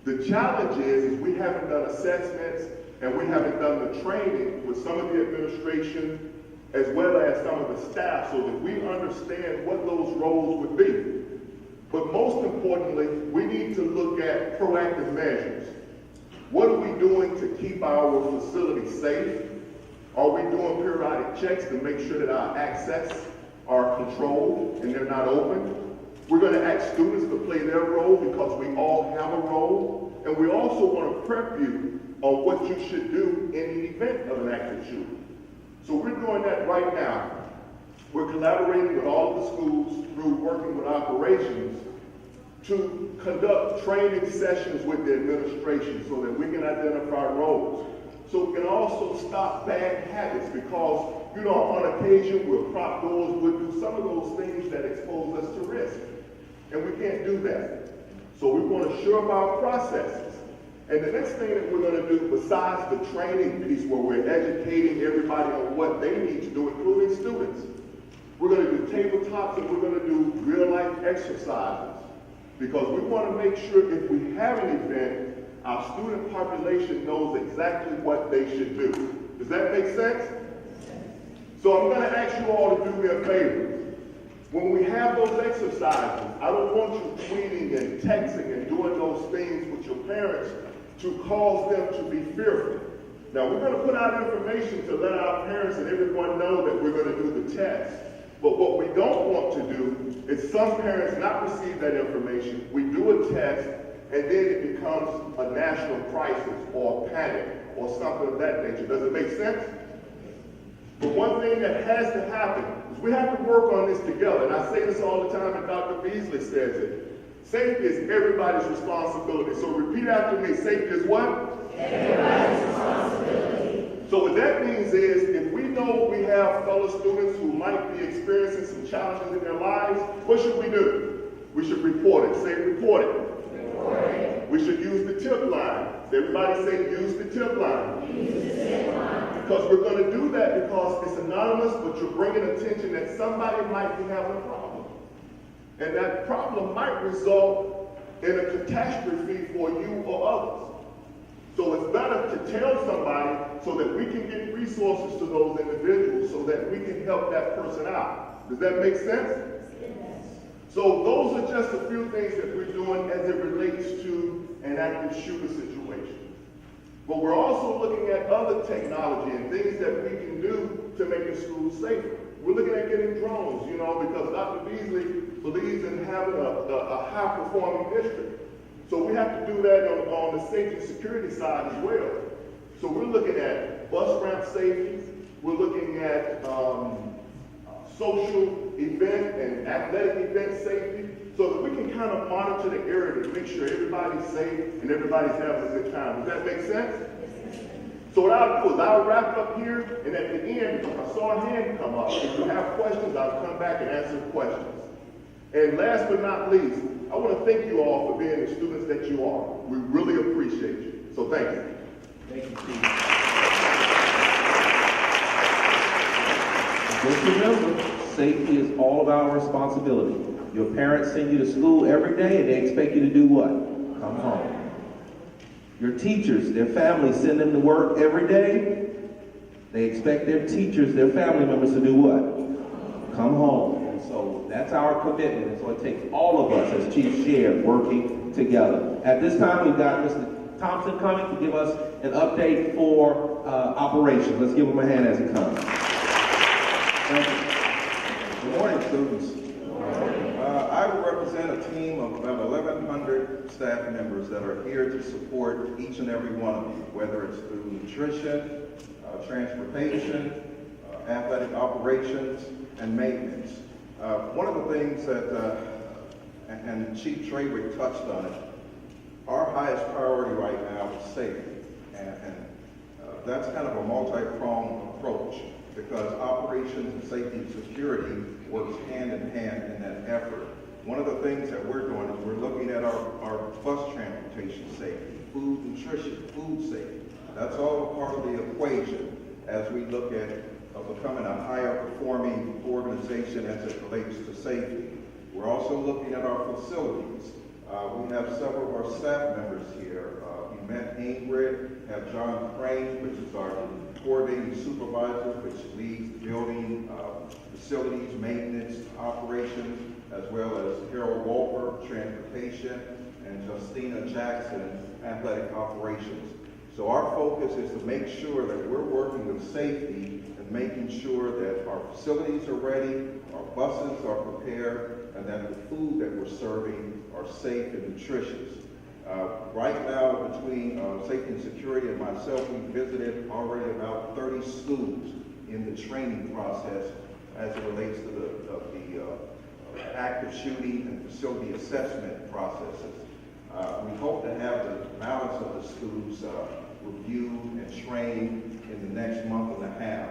Speaker 10: The challenge is we haven't done assessments and we haven't done the training with some of the administration as well as some of the staff so that we understand what those roles would be. But most importantly, we need to look at proactive measures. What are we doing to keep our facilities safe? Are we doing periodic checks to make sure that our access are controlled and they're not open? We're going to ask students to play their role because we all have a role. And we also want to prep you on what you should do in the event of an active shooter. So we're doing that right now. We're collaborating with all of the schools through working with operations to conduct training sessions with the administration so that we can identify roles. So we can also stop bad habits because, you know, on occasion we'll prop doors, we'll do some of those things that expose us to risk. And we can't do that. So we want to shore up our processes. And the next thing that we're going to do, besides the training piece where we're educating everybody on what they need to do, including students, we're going to do tabletops and we're going to do real-life exercises. Because we want to make sure if we have an event, our student population knows exactly what they should do. Does that make sense? So I'm going to ask you all to do me a favor. When we have those exercises, I don't want you tweeting and texting and doing those things with your parents to cause them to be fearful. Now, we're going to put out information to let our parents and everyone know that we're going to do the test. But what we don't want to do is some parents not receive that information. We do a test, and then it becomes a national crisis or a panic or something of that nature. Does it make sense? But one thing that has to happen is we have to work on this together. And I say this all the time, and Dr. Beasley says it. Safety is everybody's responsibility. So repeat after me. Safety is what? Everybody's responsibility. So what that means is if we know we have fellow students who might be experiencing some challenges in their lives, what should we do? We should report it. Say report it. Report it. We should use the tip line. Everybody say use the tip line. Use the tip line. Because we're going to do that because it's anonymous, but you're bringing attention that somebody might be having a problem. And that problem might result in a catastrophe for you or others. So it's better to tell somebody so that we can get resources to those individuals so that we can help that person out. Does that make sense? Yes. So those are just a few things that we're doing as it relates to an active shooter situation. But we're also looking at other technology and things that we can do to make the schools safer. We're looking at getting drones, you know, because Dr. Beasley believes in having a high-performing district. So we have to do that on the safety and security side as well. So we're looking at bus ramp safety. We're looking at social event and athletic event safety so that we can kind of monitor the area to make sure everybody's safe and everybody's having a good time. Does that make sense? So what I'll do is I'll wrap up here, and at the end, because I saw a hand come up, if you have questions, I'll come back and answer questions. And last but not least, I want to thank you all for being the students that you are. We really appreciate you. So thank you.
Speaker 2: Thank you, Chief. Just remember, safety is all of our responsibility. Your parents send you to school every day and they expect you to do what? Come home. Your teachers, their families send them to work every day. They expect their teachers, their family members to do what? Come home. And so that's our commitment. And so it takes all of us, as Chief shared, working together. At this time, we've got Mr. Thompson coming to give us an update for operations. Let's give him a hand as he comes.
Speaker 11: Thank you. Good morning, students. I will represent a team of about 1,100 staff members that are here to support each and every one of you, whether it's through nutrition, transportation, athletic operations, and maintenance. One of the things that, and Chief Trawick touched on it, our highest priority right now is safety. And that's kind of a multi-pronged approach, because operations and safety and security works hand in hand in that effort. One of the things that we're doing is we're looking at our bus transportation safety, food nutrition, food safety. That's all a part of the equation as we look at becoming a higher performing organization as it relates to safety. We're also looking at our facilities. We have several of our staff members here. You met Ingrid, have John Crane, which is our coordinating supervisor, which leads the building, facilities, maintenance, operations, as well as Harold Wolper, transportation, and Justina Jackson, athletic operations. So our focus is to make sure that we're working with safety and making sure that our facilities are ready, our buses are prepared, and that the food that we're serving are safe and nutritious. Right now, between safety and security and myself, we visited already about 30 schools in the training process as it relates to the active shooting and facility assessment processes. We hope to have the balance of the schools reviewed and trained in the next month and a half.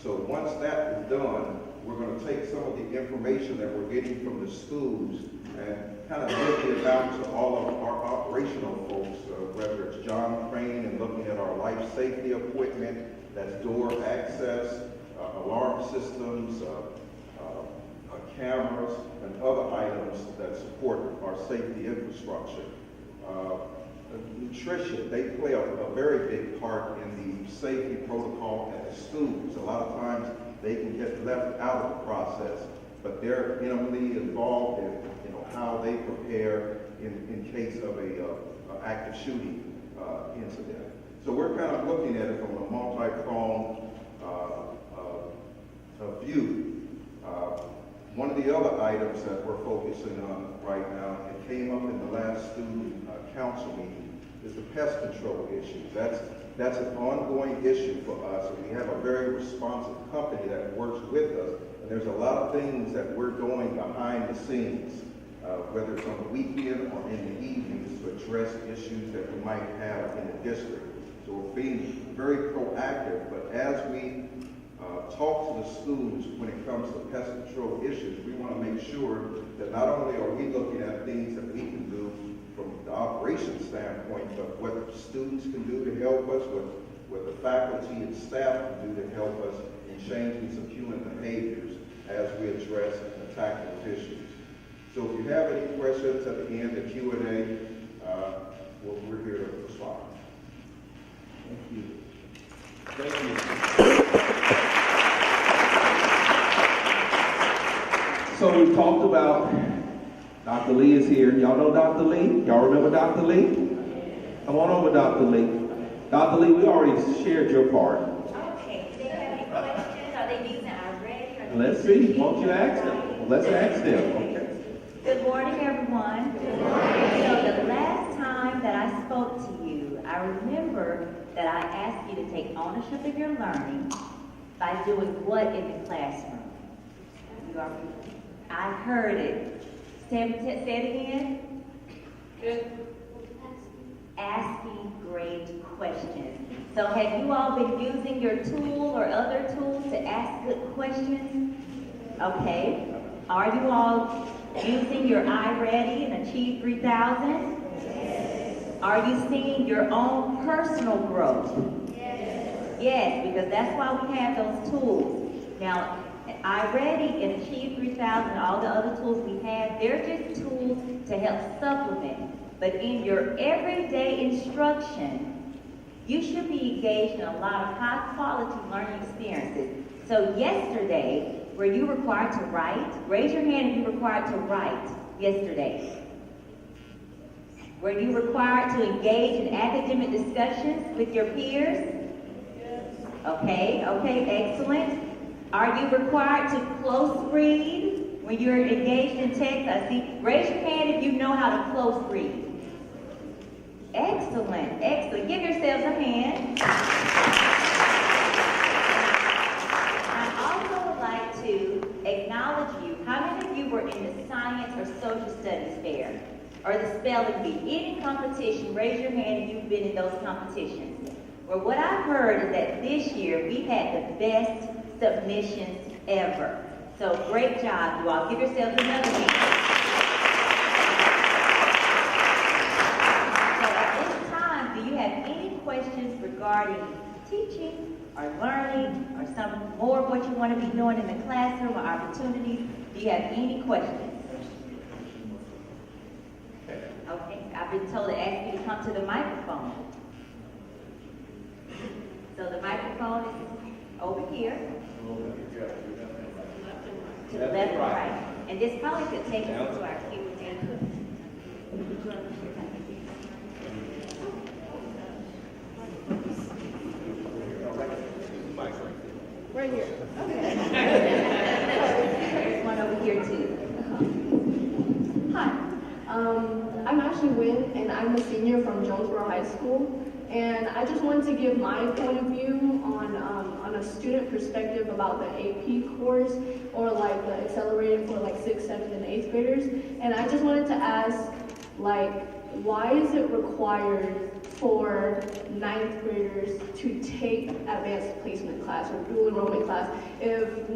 Speaker 11: So once that is done, we're going to take some of the information that we're getting from the schools and kind of give it out to all of our operational folks, whether it's John Crane and looking at our life safety equipment, that's door access, alarm systems, cameras, and other items that support our safety infrastructure. Nutrition, they play a very big part in the safety protocol at the schools. A lot of times they can get left out of the process, but they're intimately involved in how they prepare in case of a active shooting incident. So we're kind of looking at it from a multi-pronged view. One of the other items that we're focusing on right now, it came up in the last student council meeting, is the pest control issue. That's an ongoing issue for us, and we have a very responsive company that works with us, and there's a lot of things that we're doing behind the scenes, whether it's on the weekend or in the evenings, to address issues that we might have in the district. So we're being very proactive, but as we talk to the schools when it comes to pest control issues, we want to make sure that not only are we looking at things that we can do from the operations standpoint, but what students can do to help us, what the faculty and staff can do to help us in changing some human behaviors as we address and attack those issues. So if you have any questions at the end of Q&A, we're here to respond.
Speaker 2: Thank you. Thank you. So we've talked about, Dr. Lee is here. Y'all know Dr. Lee? Y'all remember Dr. Lee? Come on over, Dr. Lee. Dr. Lee, we already shared your part.
Speaker 12: Okay. Do they have any questions? Are they using our ready?
Speaker 2: Let's see. Won't you ask them? Let's ask them. Okay.
Speaker 12: Good morning, everyone. Good morning. So the last time that I spoke to you, I remember that I asked you to take ownership of your learning by doing what in the classroom? I heard it. Say it again. Good. Asking great questions. So have you all been using your tool or other tools to ask good questions? Okay. Are you all using your iReady and Achieve 3000? Are you seeing your own personal growth? Yes, because that's why we have those tools. Now, iReady and Achieve 3000 and all the other tools we have, they're just tools to help supplement. But in your everyday instruction, you should be engaged in a lot of high-quality learning experiences. So yesterday, were you required to write? Raise your hand if you were required to write yesterday. Were you required to engage in academic discussions with your peers? Okay, excellent. Are you required to close read when you're engaged in text? I see. Raise your hand if you know how to close read. Excellent. Give yourselves a hand. I also would like to acknowledge you. How many of you were in the science or social studies fair? Or the spelling bee? Any competition, raise your hand if you've been in those competitions. Well, what I've heard is that this year we've had the best submissions ever. So great job, you all. Give yourselves another hand. So at this time, do you have any questions regarding teaching or learning or some more of what you want to be doing in the classroom or opportunities? Do you have any questions? Okay, I've been told to ask you to come to the microphone. So the microphone is over here. To the left and right. And this probably could take us to our Q&A.
Speaker 1: Right here. Okay.
Speaker 12: There's one over here too.
Speaker 13: Hi. I'm Ashley Wynn, and I'm a senior from Jonesboro High School. And I just wanted to give my point of view on a student perspective about the AP course, or like the accelerated for like 6th, 7th, and 8th graders. And I just wanted to ask, like, why is it required for 9th graders to take advanced placement class or dual enrollment class if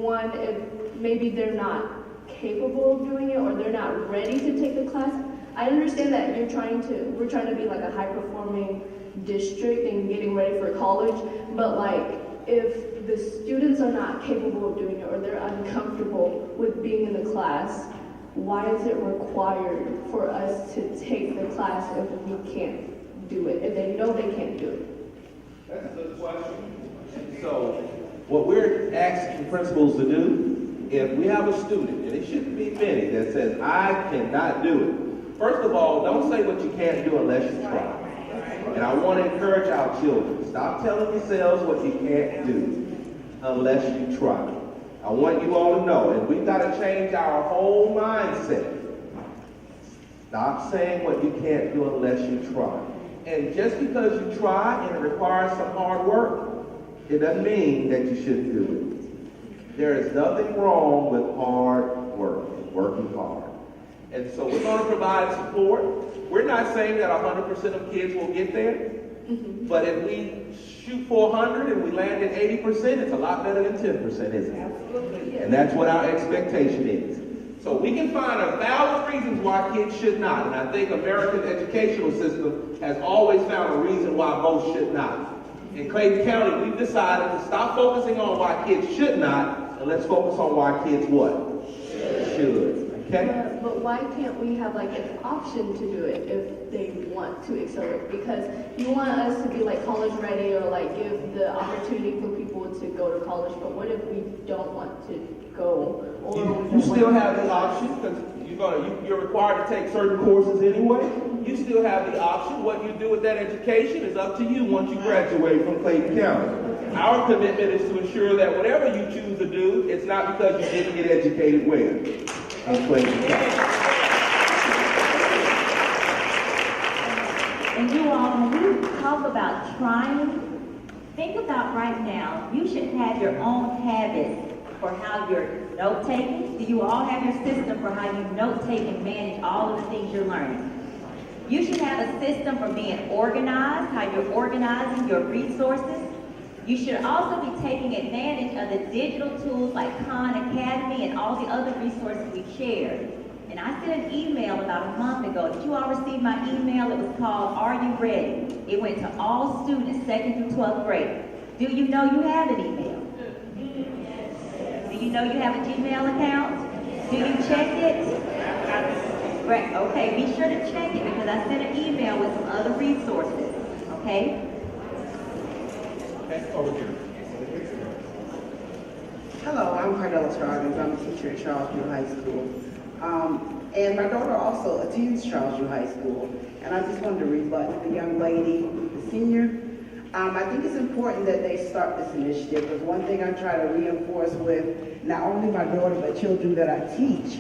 Speaker 13: maybe they're not capable of doing it or they're not ready to take the class? I understand that we're trying to be like a high-performing district and getting ready for college, but like if the students are not capable of doing it or they're uncomfortable with being in the class, why is it required for us to take the class if we can't do it, if they know they can't do it?
Speaker 2: That's a good question. So what we're asking principals to do, if we have a student, and it shouldn't be many, that says, I cannot do it. First of all, don't say what you can't do unless you try. And I want to encourage our children, stop telling yourselves what you can't do unless you try. I want you all to know, and we've got to change our whole mindset. Stop saying what you can't do unless you try. And just because you try and it requires some hard work, it doesn't mean that you shouldn't do it. There is nothing wrong with hard work, working hard. And so we're going to provide support. We're not saying that 100% of kids will get there, but if we shoot for 100 and we land at 80%, it's a lot better than 10%, isn't it?
Speaker 1: Absolutely.
Speaker 2: And that's what our expectation is. So we can find 1,000 reasons why kids should not, and I think American educational system has always found a reason why most should not. In Clayton County, we've decided to stop focusing on why kids should not, and let's focus on why kids what? Should. Okay?
Speaker 13: But why can't we have like an option to do it if they want to accelerate? Because you want us to be like college ready or like give the opportunity for people to go to college, but what if we don't want to go? Or
Speaker 2: you still have the option, because you're required to take certain courses anyway. You still have the option. What you do with that education is up to you once you graduate from Clayton County. Our commitment is to ensure that whatever you choose to do, it's not because you didn't get educated where? In Clayton County.
Speaker 12: And you all, when we talk about trying, think about right now, you should have your own habits for how you're note-taking. Do you all have your system for how you note-take and manage all of the things you're learning? You should have a system for being organized, how you're organizing your resources. You should also be taking advantage of the digital tools like Khan Academy and all the other resources we've shared. And I sent an email about a month ago. Did you all receive my email? It was called, Are You Ready? It went to all students, 2nd through 12th grade. Do you know you have an email? Do you know you have a Gmail account? Do you check it? Right, okay, be sure to check it because I sent an email with some other resources, okay?
Speaker 2: Okay, over here.
Speaker 14: Hello, I'm Cardella Charles. I'm a teacher at Charlesview High School. And my daughter also attends Charlesview High School. And I just wanted to rebut the young lady, the senior. I think it's important that they start this initiative because one thing I try to reinforce with not only my daughter but children that I teach,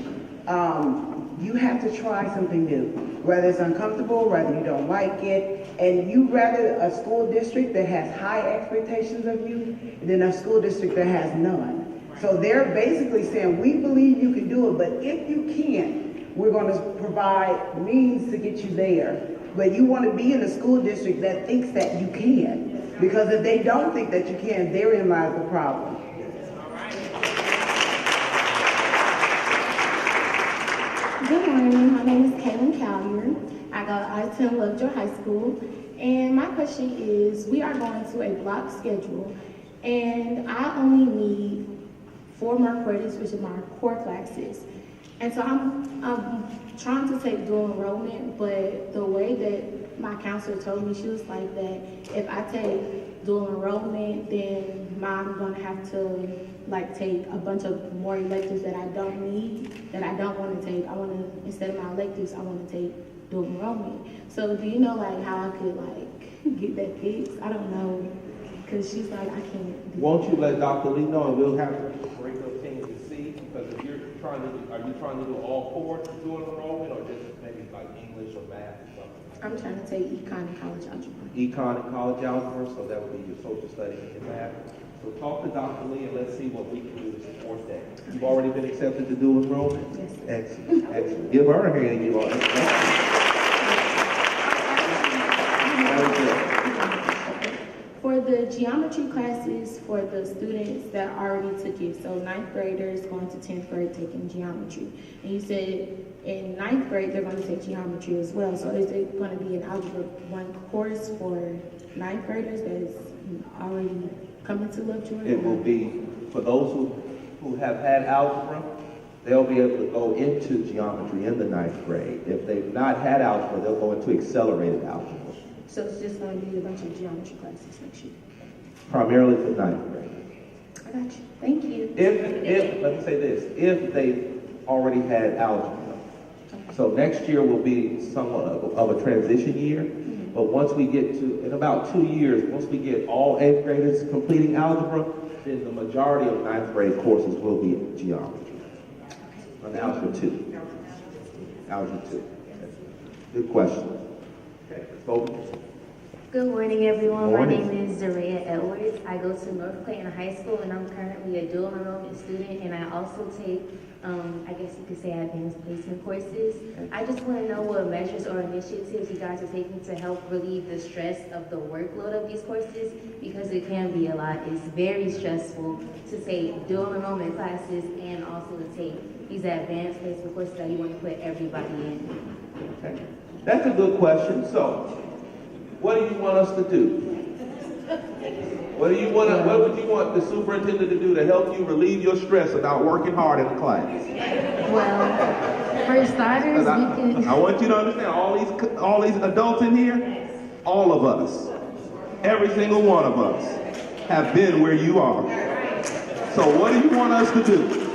Speaker 14: you have to try something new. Whether it's uncomfortable, whether you don't like it, and you rather a school district that has high expectations of you than a school district that has none. So they're basically saying, we believe you can do it, but if you can't, we're going to provide means to get you there. But you want to be in a school district that thinks that you can. Because if they don't think that you can, therein lies the problem.
Speaker 15: Good morning, my name is Clayton Callier. I attend Lovejoy High School. And my question is, we are going to a block schedule, and I only need 4 more credits, which are my core classes. And so I'm trying to take dual enrollment, but the way that my counselor told me, she was like that if I take dual enrollment, then I'm going to have to like take a bunch of more electives that I don't need, that I don't want to take. I want to, instead of my electives, I want to take dual enrollment. So do you know like how I could like get that fixed? I don't know, because she's like, I can't do
Speaker 2: Won't you let Dr. Lee know, and we'll have to break those things to see, because if you're trying to, are you trying to do all 4 dual enrollment, or just maybe like English or math or something?
Speaker 15: I'm trying to take econ and college algebra.
Speaker 2: Econ and college algebra, so that would be your social studies and your math. So talk to Dr. Lee and let's see what we can do to support that. You've already been accepted to dual enrollment?
Speaker 15: Yes.
Speaker 2: Excellent, excellent. Give her a hand, you all.
Speaker 15: For the geometry classes for the students that already took it, so 9th graders going to 10th grade taking geometry. And you said in 9th grade they're going to take geometry as well. So is it going to be an Algebra 1 course for 9th graders that is already coming to Lovejoy?
Speaker 2: It will be, for those who have had algebra, they'll be able to go into geometry in the 9th grade. If they've not had algebra, they'll go into accelerated algebra.
Speaker 15: So it's just going to be a bunch of geometry classes next year?
Speaker 2: Primarily for 9th grade.
Speaker 15: I got you. Thank you.
Speaker 2: If let me say this, if they already had algebra. So next year will be somewhat of a transition year. But once we get to, in about 2 years, once we get all 8th graders completing algebra, then the majority of 9th grade courses will be geometry. On algebra 2. Algebra 2. Good question. Okay, let's vote.
Speaker 16: Good morning, everyone.
Speaker 2: Morning.
Speaker 16: My name is Zaria Edwards. I go to North Clayton High School, and I'm currently a dual enrollment student, and I also take, I guess you could say, advanced placement courses. I just want to know what measures or initiatives you guys are taking to help relieve the stress of the workload of these courses, because it can be a lot. It's very stressful to take dual enrollment classes and also to take these advanced placement courses that you want to put everybody in.
Speaker 2: Okay. That's a good question. So, what do you want us to do? What would you want the superintendent to do to help you relieve your stress about working hard in the class?
Speaker 16: Well, for starters, we can...
Speaker 2: I want you to understand, all these adults in here, all of us, every single one of us, have been where you are. So what do you want us to do?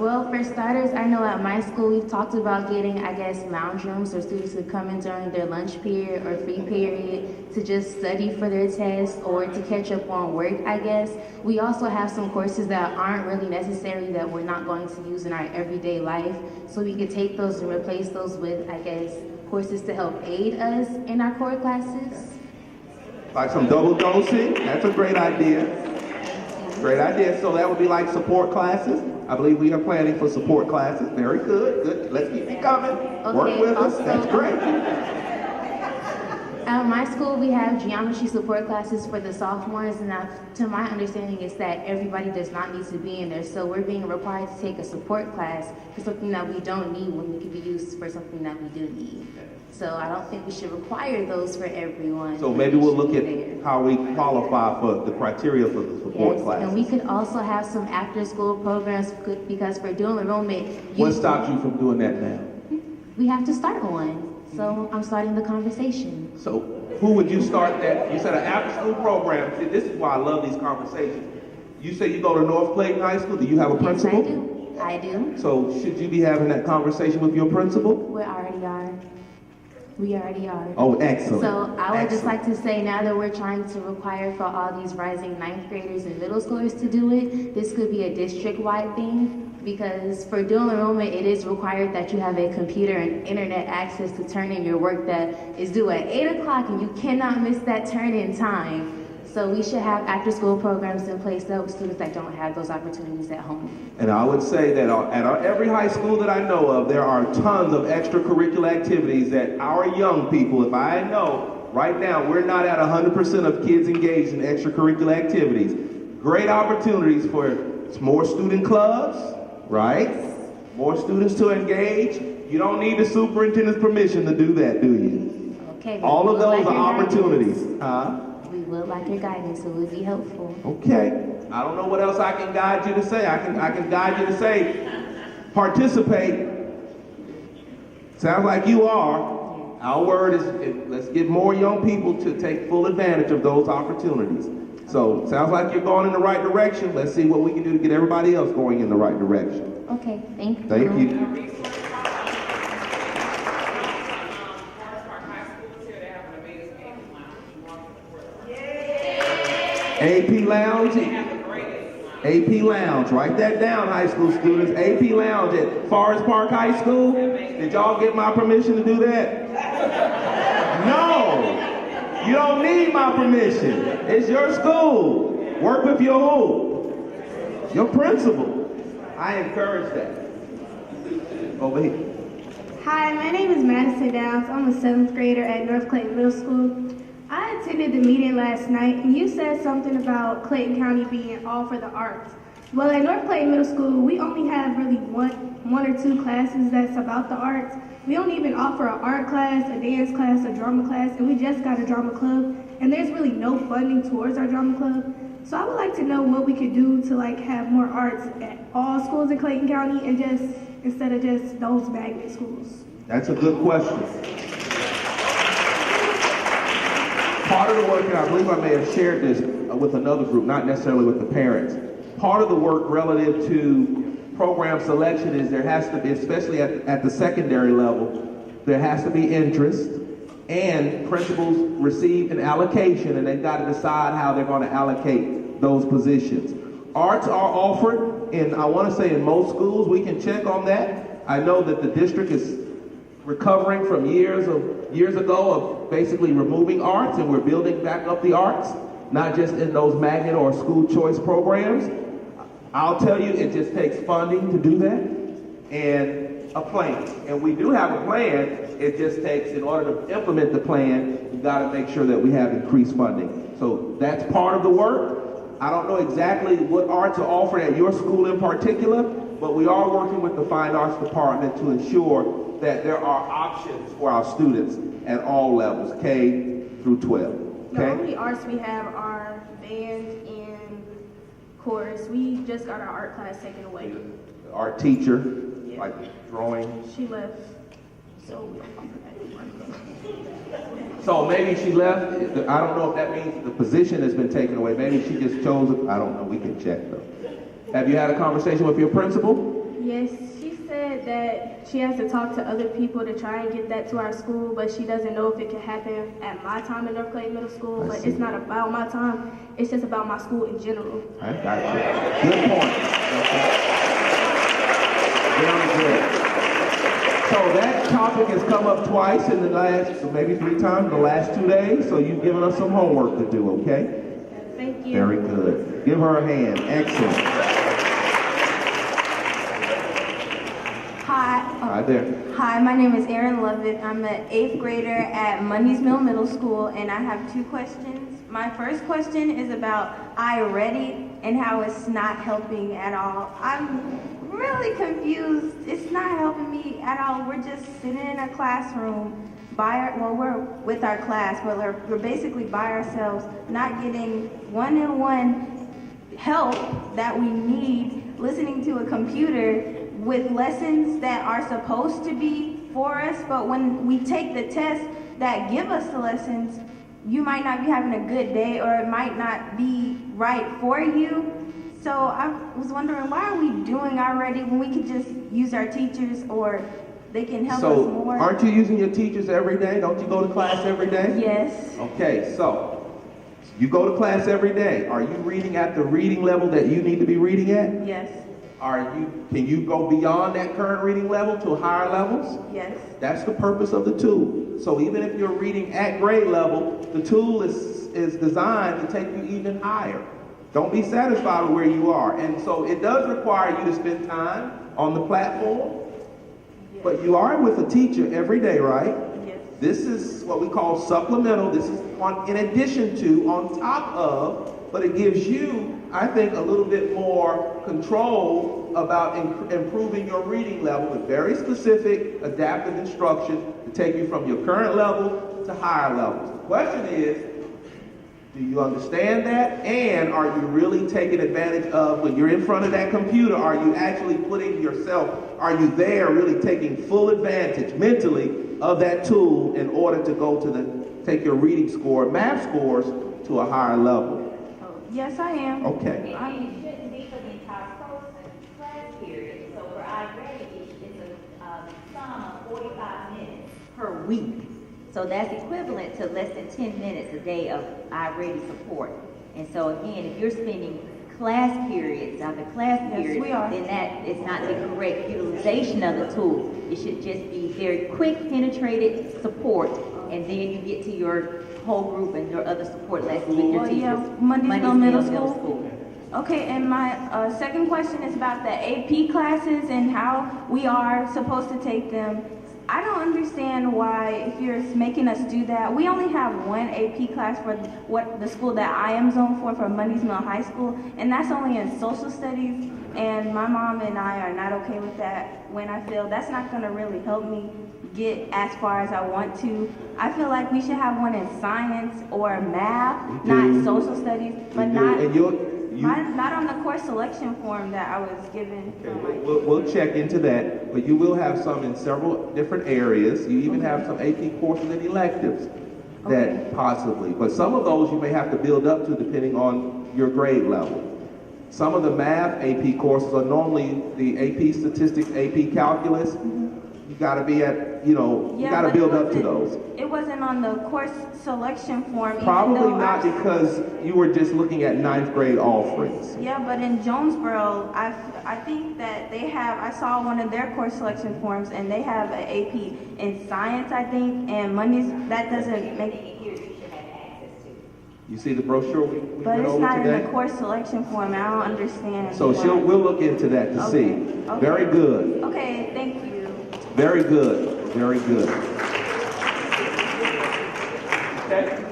Speaker 16: Well, for starters, I know at my school we've talked about getting, I guess, lounge rooms so students could come in during their lunch period or free period to just study for their test or to catch up on work, I guess. We also have some courses that aren't really necessary that we're not going to use in our everyday life. So we could take those and replace those with, I guess, courses to help aid us in our core classes.
Speaker 2: Like some double dosing? That's a great idea. Great idea. So that would be like support classes. I believe we are planning for support classes. Very good. Good. Let's keep it coming.
Speaker 16: Okay,
Speaker 2: Work with us.
Speaker 16: also,
Speaker 2: That's great.
Speaker 16: At my school, we have geometry support classes for the sophomores, and to my understanding is that everybody does not need to be in there, so we're being required to take a support class for something that we don't need when we can be used for something that we do need. So I don't think we should require those for everyone.
Speaker 2: So maybe we'll look at how we qualify for the criteria for the support
Speaker 16: Yes,
Speaker 2: classes.
Speaker 16: and we could also have some after-school programs because for dual enrollment,
Speaker 2: What stops you from doing that now?
Speaker 16: we have to start one. So I'm starting the conversation.
Speaker 2: So who would you start that? You said an after-school program. See, this is why I love these conversations. You say you go to North Clayton High School. Do you have a principal?
Speaker 16: Yes, I do.
Speaker 2: So should you be having that conversation with your principal?
Speaker 16: We already are. We already are.
Speaker 2: Oh, excellent.
Speaker 16: So I would just
Speaker 2: Excellent.
Speaker 16: like to say, now that we're trying to require for all these rising ninth graders and middle schoolers to do it, this could be a district-wide thing. Because for dual enrollment, it is required that you have a computer and internet access to turn in your work that is due at 8 o'clock, and you cannot miss that turn-in time. So we should have after-school programs in place to help students that don't have those opportunities at home.
Speaker 2: And I would say that at every high school that I know of, there are tons of extracurricular activities that our young people, if I know, right now, we're not at 100% of kids engaged in extracurricular activities. Great opportunities for more student clubs, right? More students to engage. You don't need the superintendent's permission to do that, do you?
Speaker 16: Okay.
Speaker 2: All of those
Speaker 16: like
Speaker 2: are
Speaker 16: your
Speaker 2: opportunities.
Speaker 16: We would like your guidance, so it would be helpful.
Speaker 2: Okay. I don't know what else I can guide you to say. I can guide you to say, participate. Sounds like you are. Our word is, let's get more young people to take full advantage of those opportunities. So, sounds like you're going in the right direction. Let's see what we can do to get everybody else going in the right direction.
Speaker 16: Okay, thank you.
Speaker 2: Thank you. AP Lounge. AP Lounge. Write that down, high school students. AP Lounge at Forest Park High School. Did y'all get my permission to do that? No. You don't need my permission. It's your school. Work with your who? Your principal. I encourage that. Over here.
Speaker 17: Hi, my name is Madison Downs. I'm a 7th grader at North Clayton Middle School. I attended the meeting last night, and you said something about Clayton County being all for the arts. Well, at North Clayton Middle School, we only have really one or two classes that's about the arts. We don't even offer an art class, a dance class, a drama class, and we just got a drama club, and there's really no funding towards our drama club. So I would like to know what we could do to have more arts at all schools in Clayton County and instead of just those magnet schools.
Speaker 2: That's a good question. Part of the work, and I believe I may have shared this with another group, not necessarily with the parents. Part of the work relative to program selection is there has to be, especially at the secondary level, there has to be interest, and principals receive an allocation, and they've got to decide how they're going to allocate those positions. Arts are offered in, I want to say, in most schools. We can check on that. I know that the district is recovering from years ago of basically removing arts, and we're building back up the arts, not just in those magnet or school choice programs. I'll tell you, it just takes funding to do that and a plan. And we do have a plan. It just takes, in order to implement the plan, we've got to make sure that we have increased funding. So that's part of the work. I don't know exactly what arts are offered at your school in particular, but we are working with the Fine Arts Department to ensure that there are options for our students at all levels, K through 12.
Speaker 17: The
Speaker 2: Okay?
Speaker 17: only arts we have are band and chorus. We just got our art class taken away.
Speaker 2: Art teacher, like drawing.
Speaker 17: She left, so we don't offer that anymore.
Speaker 2: So maybe she left. I don't know if that means the position has been taken away. Maybe she just chose it. I don't know. We can check though. Have you had a conversation with your principal?
Speaker 17: Yes, she said that she has to talk to other people to try and get that to our school, but she doesn't know if it can happen at my time in North Clayton Middle School. But it's not about my time. It's just about my school in general.
Speaker 2: I got you. Good point. Very good. So that topic has come up twice in the last, maybe 3 times in the last 2 days. So you've given us some homework to do, okay?
Speaker 17: Thank you.
Speaker 2: Very good. Give her a hand. Excellent.
Speaker 17: Hi.
Speaker 2: Hi there.
Speaker 17: Hi, my name is Erin Lovett. I'm an 8th grader at Mundy's Mill Middle School, and I have 2 questions. My first question is about iReady and how it's not helping at all. I'm really confused. It's not helping me at all. We're just sitting in a classroom we're with our class, but we're basically by ourselves, not getting one-on-one help that we need, listening to a computer with lessons that are supposed to be for us, but when we take the tests that give us the lessons, you might not be having a good day, or it might not be right for you. So I was wondering, why are we doing already when we could just use our teachers, or they can help us more?
Speaker 2: Aren't you using your teachers every day? Don't you go to class every day?
Speaker 17: Yes.
Speaker 2: Okay, so you go to class every day. Are you reading at the reading level that you need to be reading at?
Speaker 17: Yes.
Speaker 2: Can you go beyond that current reading level to higher levels?
Speaker 17: Yes.
Speaker 2: That's the purpose of the tool. So even if you're reading at grade level, the tool is designed to take you even higher. Don't be satisfied with where you are. And so it does require you to spend time on the platform, but you are with a teacher every day, right?
Speaker 17: Yes.
Speaker 2: This is what we call supplemental. This is in addition to, on top of, but it gives you, I think, a little bit more control about improving your reading level with very specific adaptive instruction to take you from your current level to higher levels. The question is, do you understand that? And are you really taking advantage of, when you're in front of that computer, are you actually putting yourself, are you there really taking full advantage mentally of that tool in order to go to take your reading score, math scores to a higher level?
Speaker 17: Yes, I am.
Speaker 2: Okay.
Speaker 12: And it shouldn't be for the entire class period. So for iReady, it's a sum of 45 minutes per week. So that's equivalent to less than 10 minutes a day of iReady support. And so again, if you're spending class periods after class period, then that is not the correct utilization of the tool. It should just be very quick, penetrated support, and then you get to your whole group and your other support lessons with your teachers.
Speaker 17: Yeah, Mundy's Mill Middle School. Okay, and my second question is about the AP classes and how we are supposed to take them. I don't understand why, if you're making us do that, we only have one AP class for the school that I am zoned for Mundy's Mill High School, and that's only in social studies, and my mom and I are not okay with that when I feel that's not going to really help me get as far as I want to. I feel like we should have one in science or math, not social studies, but not on the course selection form that I was given.
Speaker 2: Okay, we'll check into that, but you will have some in several different areas. You even have some AP courses and electives that possibly, but some of those you may have to build up to depending on your grade level. Some of the math AP courses are normally the AP statistics, AP calculus. You got to be at, you got to build up to those.
Speaker 17: It wasn't on the course selection form.
Speaker 2: Probably not, because you were just looking at 9th grade offerings.
Speaker 17: Yeah, but in Jonesboro, I think that they have, I saw one of their course selection forms, and they have an AP in science, I think, and Mondays, that doesn't make it.
Speaker 2: You see the brochure we
Speaker 17: But
Speaker 2: went
Speaker 17: it's
Speaker 2: over
Speaker 17: not
Speaker 2: today?
Speaker 17: in the course selection form. I don't understand.
Speaker 2: So we'll look into that to see.
Speaker 17: Okay.
Speaker 2: Very good.
Speaker 17: Okay, thank you.
Speaker 2: Very good. Very good. Okay.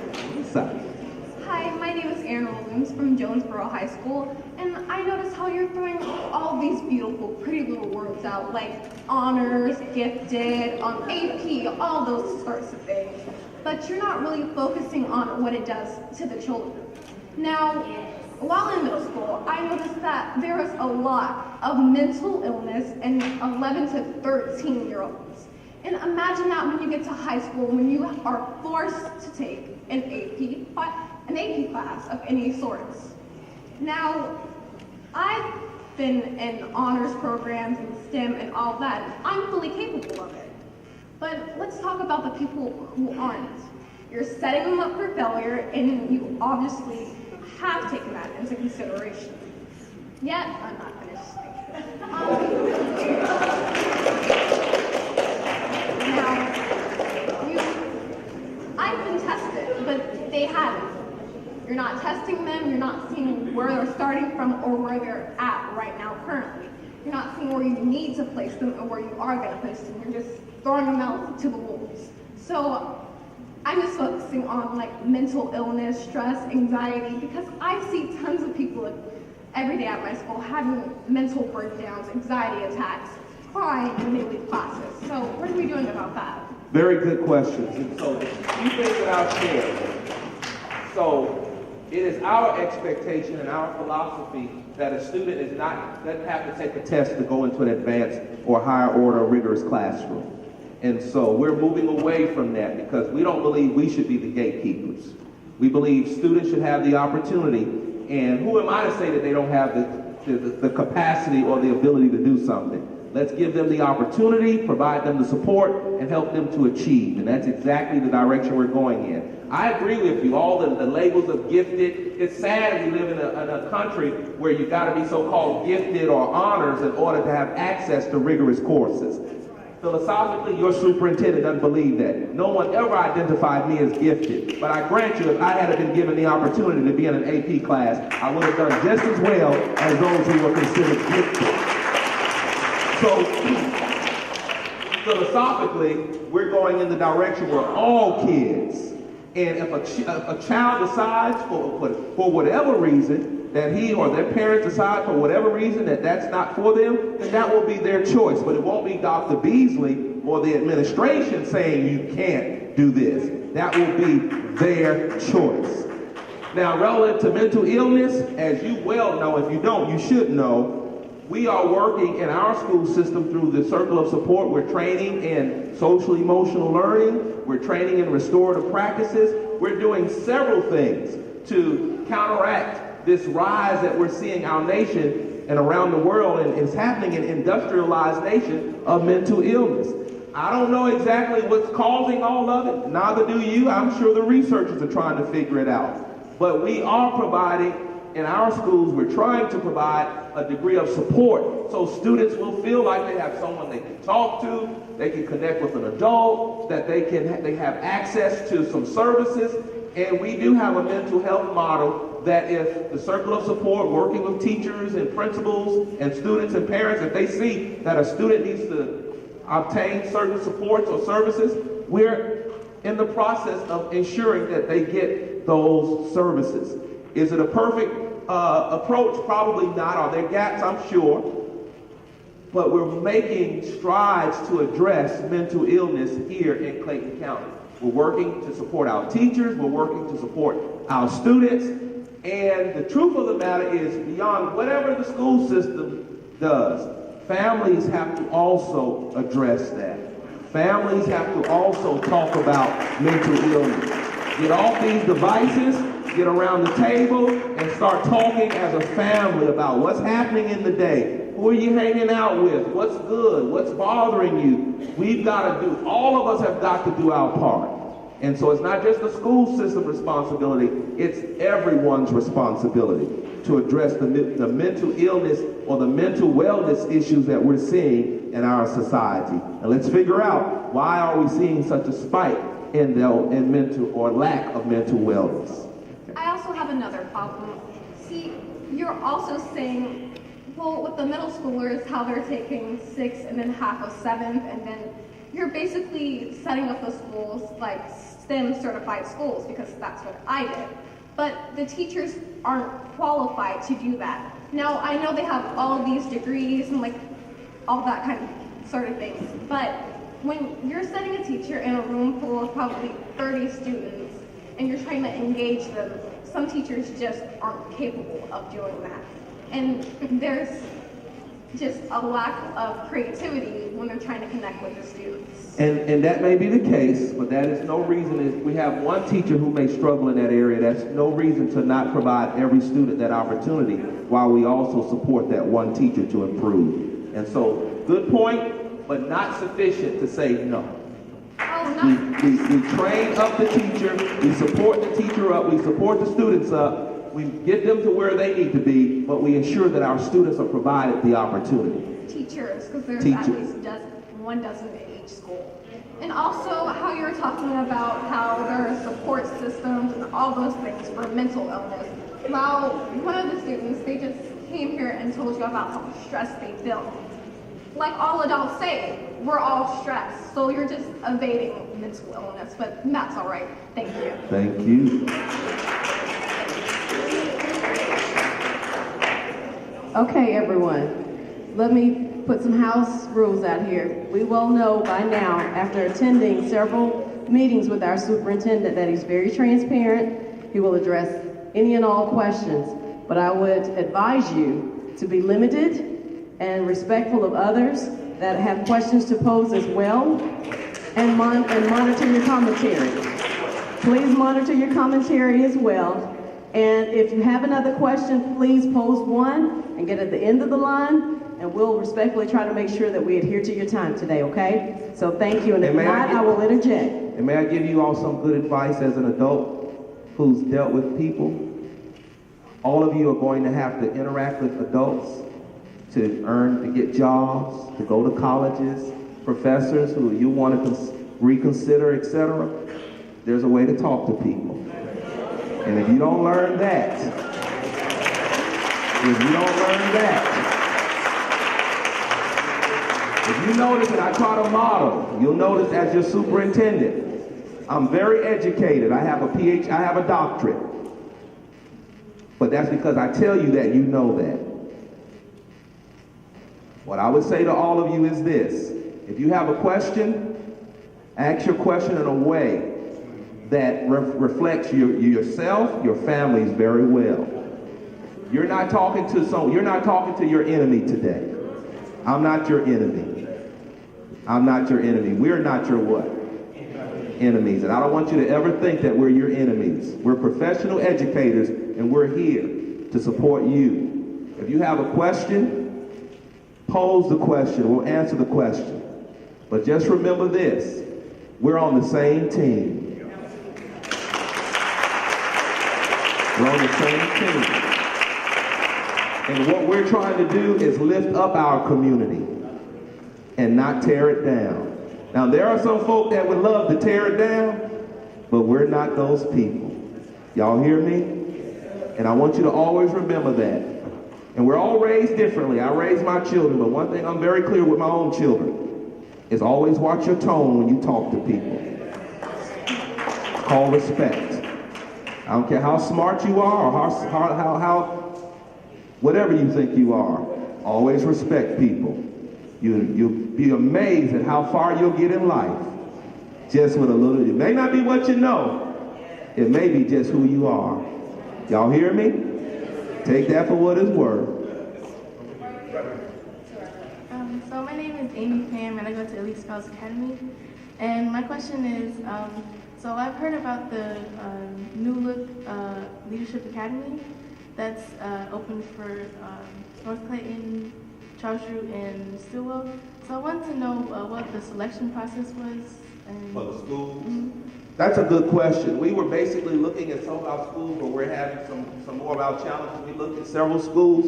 Speaker 18: Hi, my name is Erin Williams from Jonesboro High School, and I noticed how you're throwing all these beautiful, pretty little words out, like honors, gifted, AP, all those sorts of things. But you're not really focusing on what it does to the children. Now, while in middle school, I noticed that there was a lot of mental illness in 11 to 13-year-olds. And imagine that when you get to high school, when you are forced to take an AP class of any sorts. Now, I've been in honors programs and STEM and all that, and I'm fully capable of it. But let's talk about the people who aren't. You're setting them up for failure, and you obviously have taken that into consideration. Yet, I'm not finished. I've been tested, but they haven't. You're not testing them, you're not seeing where they're starting from or where they're at right now currently. You're not seeing where you need to place them or where you are going to place them. You're just throwing them out to the wolves. So I'm just focusing on like mental illness, stress, anxiety, because I see tons of people every day at my school having mental breakdowns, anxiety attacks, crying in midweek classes. So what are we doing about that?
Speaker 2: Very good questions. And so the few things that I'll share. So it is our expectation and our philosophy that a student doesn't have to take a test to go into an advanced or higher order rigorous classroom. And so we're moving away from that because we don't believe we should be the gatekeepers. We believe students should have the opportunity, and who am I to say that they don't have the capacity or the ability to do something? Let's give them the opportunity, provide them the support, and help them to achieve. And that's exactly the direction we're going in. I agree with you, all the labels of gifted. It's sad we live in a country where you got to be so-called gifted or honors in order to have access to rigorous courses. Philosophically, your superintendent doesn't believe that. No one ever identified me as gifted. But I grant you, if I had been given the opportunity to be in an AP class, I would have done just as well as those who were considered gifted. So, philosophically, we're going in the direction where all kids, and if a child decides for whatever reason, that he or their parents decide for whatever reason that that's not for them, then that will be their choice. But it won't be Dr. Beasley or the administration saying you can't do this. That will be their choice. Now, relative to mental illness, as you well know, if you don't, you should know, we are working in our school system through the Circle of Support. We're training in social emotional learning. We're training in restorative practices. We're doing several things to counteract this rise that we're seeing our nation and around the world, and it's happening in industrialized nation, of mental illness. I don't know exactly what's causing all of it. Neither do you. I'm sure the researchers are trying to figure it out. But we are providing, in our schools, we're trying to provide a degree of support so students will feel like they have someone they can talk to, they can connect with an adult, that they have access to some services. And we do have a mental health model that if the Circle of Support, working with teachers and principals and students and parents, if they see that a student needs to obtain certain supports or services, we're in the process of ensuring that they get those services. Is it a perfect approach? Probably not. Are there gaps? I'm sure. But we're making strides to address mental illness here in Clayton County. We're working to support our teachers. We're working to support our students. And the truth of the matter is, beyond whatever the school system does, families have to also address that. Families have to also talk about mental illness. Get off these devices, get around the table, and start talking as a family about what's happening in the day. Who are you hanging out with? What's good? What's bothering you? We've got to do, all of us have got to do our part. And so it's not just the school system responsibility, it's everyone's responsibility to address the mental illness or the mental wellness issues that we're seeing in our society. And let's figure out, why are we seeing such a spike in mental or lack of mental wellness?
Speaker 18: I also have another problem. See, you're also saying, well, with the middle schoolers, how they're taking 6th and then half of 7th, and then you're basically setting up the schools like STEM certified schools, because that's what I did. But the teachers aren't qualified to do that. Now, I know they have all of these degrees and like all that kind of sort of things, but when you're setting a teacher in a room full of probably 30 students and you're trying to engage them, some teachers just aren't capable of doing that. And there's just a lack of creativity when they're trying to connect with the students.
Speaker 2: And that may be the case, but that is no reason. If we have one teacher who may struggle in that area, that's no reason to not provide every student that opportunity, while we also support that one teacher to improve. And so, good point, but not sufficient to say no. We train up the teacher, we support the teacher up, we support the students up, we get them to where they need to be, but we ensure that our students are provided the opportunity.
Speaker 18: Teachers, because there's at least one dozen in each school. And also how you were talking about how there are support systems and all those things for mental illness. Well, one of the students, they just came here and told you about how stressed they feel. Like all adults say, we're all stressed, so you're just evading mental illness, but that's all right. Thank you.
Speaker 2: Thank you.
Speaker 1: Okay, everyone, let me put some house rules out here. We well know by now, after attending several meetings with our superintendent, that he's very transparent. He will address any and all questions, but I would advise you to be limited and respectful of others that have questions to pose as well, and monitor your commentary. Please monitor your commentary as well. And if you have another question, please pose one and get at the end of the line, and we'll respectfully try to make sure that we adhere to your time today, okay? So thank you, and if not, I will interject.
Speaker 2: And may I give you all some good advice as an adult who's dealt with people? All of you are going to have to interact with adults to get jobs, to go to colleges, professors who you want to reconsider, etc. There's a way to talk to people. And if you don't learn that, if you notice, and I taught a model, you'll notice as your superintendent, I'm very educated. I have a PhD, I have a doctorate. But that's because I tell you that you know that. What I would say to all of you is this: if you have a question, ask your question in a way that reflects yourself, your families very well. You're not talking to your enemy today. I'm not your enemy. I'm not your enemy. We're not your what? Enemies. And I don't want you to ever think that we're your enemies. We're professional educators, and we're here to support you. If you have a question, pose the question. We'll answer the question. But just remember this: we're on the same team. We're on the same team. And what we're trying to do is lift up our community and not tear it down. Now, there are some folk that would love to tear it down, but we're not those people. Y'all hear me? And I want you to always remember that. And we're all raised differently. I raise my children, but one thing I'm very clear with my own children is always watch your tone when you talk to people. It's called respect. I don't care how smart you are or how whatever you think you are, always respect people. You'll be amazed at how far you'll get in life just with a little. It may not be what you know. It may be just who you are. Y'all hear me? Take that for what it's worth.
Speaker 15: So my name is Amy Pham, and I go to Elite Scouts Academy. And my question is, so I've heard about the New Look Leadership Academy that's open for North Clayton, Charles Drew, and Stillwell. So I wanted to know what the selection process was.
Speaker 2: For the schools? Mm-hmm. That's a good question. We were basically looking at some of our schools where we're having some more of our challenges. We looked at several schools,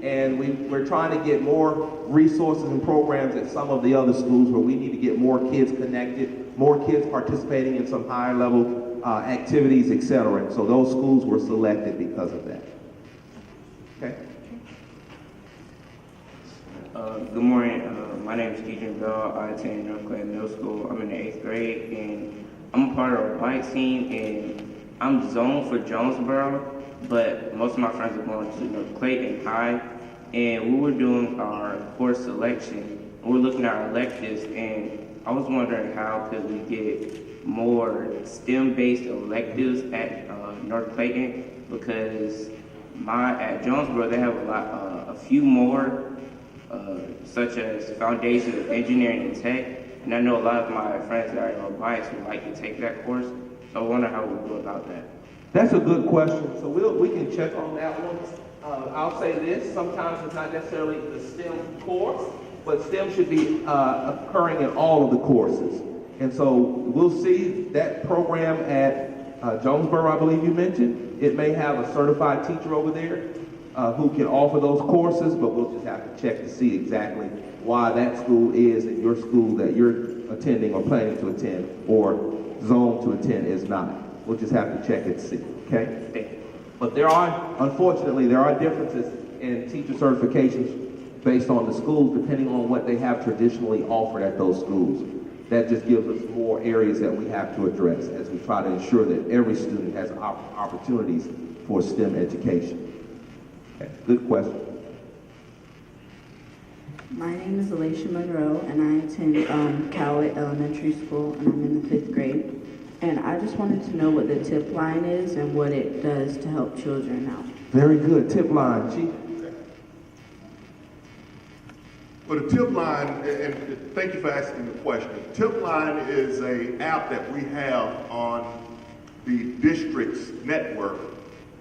Speaker 2: and we're trying to get more resources and programs at some of the other schools where we need to get more kids connected, more kids participating in some higher level activities, etc. And so those schools were selected because of that. Okay.
Speaker 19: Good morning. My name is Keegan Bell. I attend North Clayton Middle School. I'm in the 8th grade, and I'm a part of a bike team, and I'm zoned for Jonesboro, but most of my friends are going to North Clayton High, and we were doing our course selection. We're looking at our electives, and I was wondering how could we get more STEM-based electives at North Clayton, because at Jonesboro they have a few more, such as Foundation of Engineering and Tech. And I know a lot of my friends that are on bikes would like to take that course, so I wonder how we'll go about that.
Speaker 2: That's a good question. So we can check on that one. I'll say this: sometimes it's not necessarily the STEM course, but STEM should be occurring in all of the courses. And so we'll see that program at Jonesboro, I believe you mentioned. It may have a certified teacher over there who can offer those courses, but we'll just have to check to see exactly why that school is at your school that you're attending or planning to attend or zoned to attend is not. We'll just have to check and see, okay? But unfortunately, there are differences and teacher certifications based on the schools, depending on what they have traditionally offered at those schools. That just gives us more areas that we have to address as we try to ensure that every student has opportunities for STEM education. Okay, good question.
Speaker 20: My name is Alicia Monroe, and I attend Cowett Elementary School, and I'm in the 5th grade. And I just wanted to know what the tip line is and what it does to help children out.
Speaker 2: Very good. Tip line, Chief.
Speaker 10: Well, the tip line, and thank you for asking the question. Tip line is an app that we have on the district's network,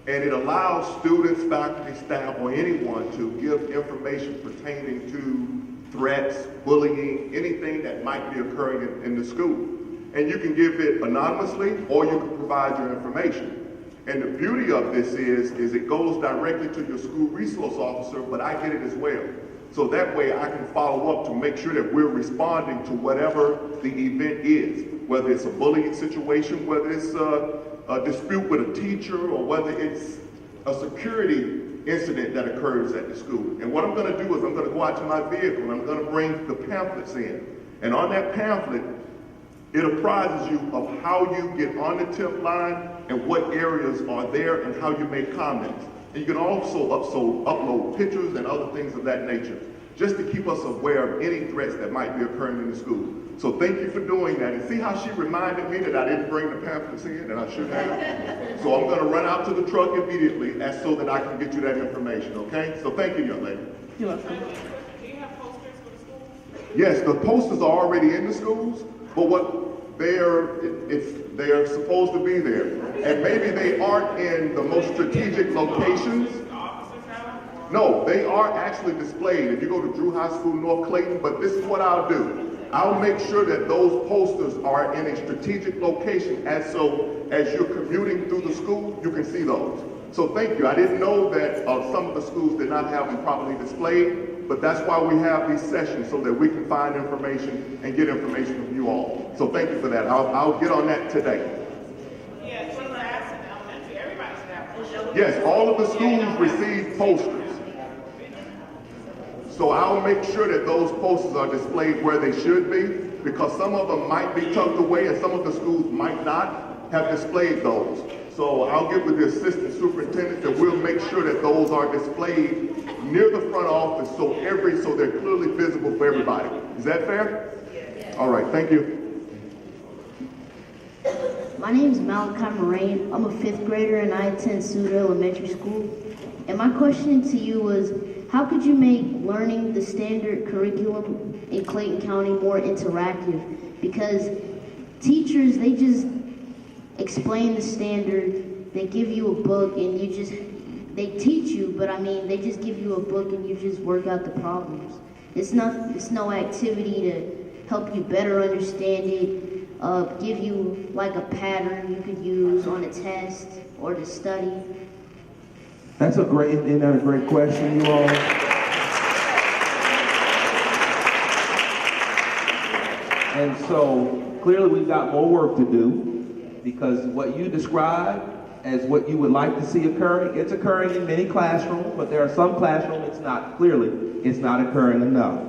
Speaker 10: and it allows students, faculty, staff, or anyone to give information pertaining to threats, bullying, anything that might be occurring in the school. And you can give it anonymously, or you can provide your information. And the beauty of this is it goes directly to your school resource officer, but I get it as well. So that way I can follow up to make sure that we're responding to whatever the event is, whether it's a bullying situation, whether it's a dispute with a teacher, or whether it's a security incident that occurs at the school. And what I'm gonna do is I'm gonna go out to my vehicle and I'm gonna bring the pamphlets in. And on that pamphlet, it apprises you of how you get on the tip line and what areas are there and how you make comments. And you can also upload pictures and other things of that nature, just to keep us aware of any threats that might be occurring in the school. So thank you for doing that. And see how she reminded me that I didn't bring the pamphlets in, and I should have? So I'm gonna run out to the truck immediately so that I can get you that information, okay? So thank you, young lady.
Speaker 20: You're welcome.
Speaker 8: Do you have posters for the schools?
Speaker 10: Yes, the posters are already in the schools, but what they're supposed to be there. And maybe they aren't in the most strategic locations. No, they are actually displayed. If you go to Drew High School, North Clayton, but this is what I'll do. I'll make sure that those posters are in a strategic location, as you're commuting through the school, you can see those. So thank you. I didn't know that some of the schools did not have them properly displayed, but that's why we have these sessions, so that we can find information and get information from you all. So thank you for that. I'll get on that today.
Speaker 8: Yeah, for class and elementary, everybody should have posters.
Speaker 10: Yes, all of the schools receive posters. So I'll make sure that those posters are displayed where they should be, because some of them might be tucked away and some of the schools might not have displayed those. So I'll get with the assistant superintendent that we'll make sure that those are displayed near the front office so they're clearly visible for everybody. Is that fair? Yes. All right, thank you.
Speaker 6: My name is Malachi Moraine. I'm a 5th grader and I attend Suda Elementary School. And my question to you was, how could you make learning the standard curriculum in Clayton County more interactive? Because teachers, they just explain the standard, they give you a book and they teach you, but I mean, they just give you a book and you just work out the problems. It's no activity to help you better understand it, give you like a pattern you could use on a test or to study.
Speaker 2: That's isn't that a great question, you all? And so clearly we've got more work to do, because what you described as what you would like to see occurring, it's occurring in many classrooms, but there are some classrooms it's not occurring enough.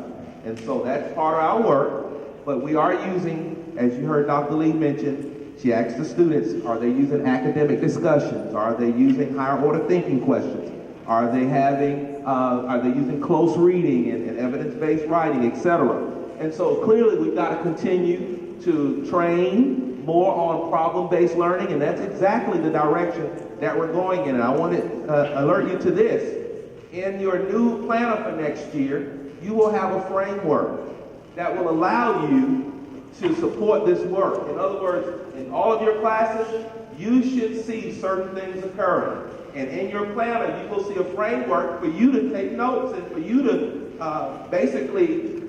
Speaker 2: And so that's part of our work, but we are using, as you heard Dr. Lee mention, she asked the students, are they using academic discussions? Are they using higher order thinking questions? Are they using close reading and evidence-based writing, etc.? And so clearly we've got to continue to train more on problem-based learning, and that's exactly the direction that we're going in. And I want to alert you to this. In your new planner for next year, you will have a framework that will allow you to support this work. In other words, in all of your classes, you should see certain things occurring. And in your planner, you will see a framework for you to take notes and for you to basically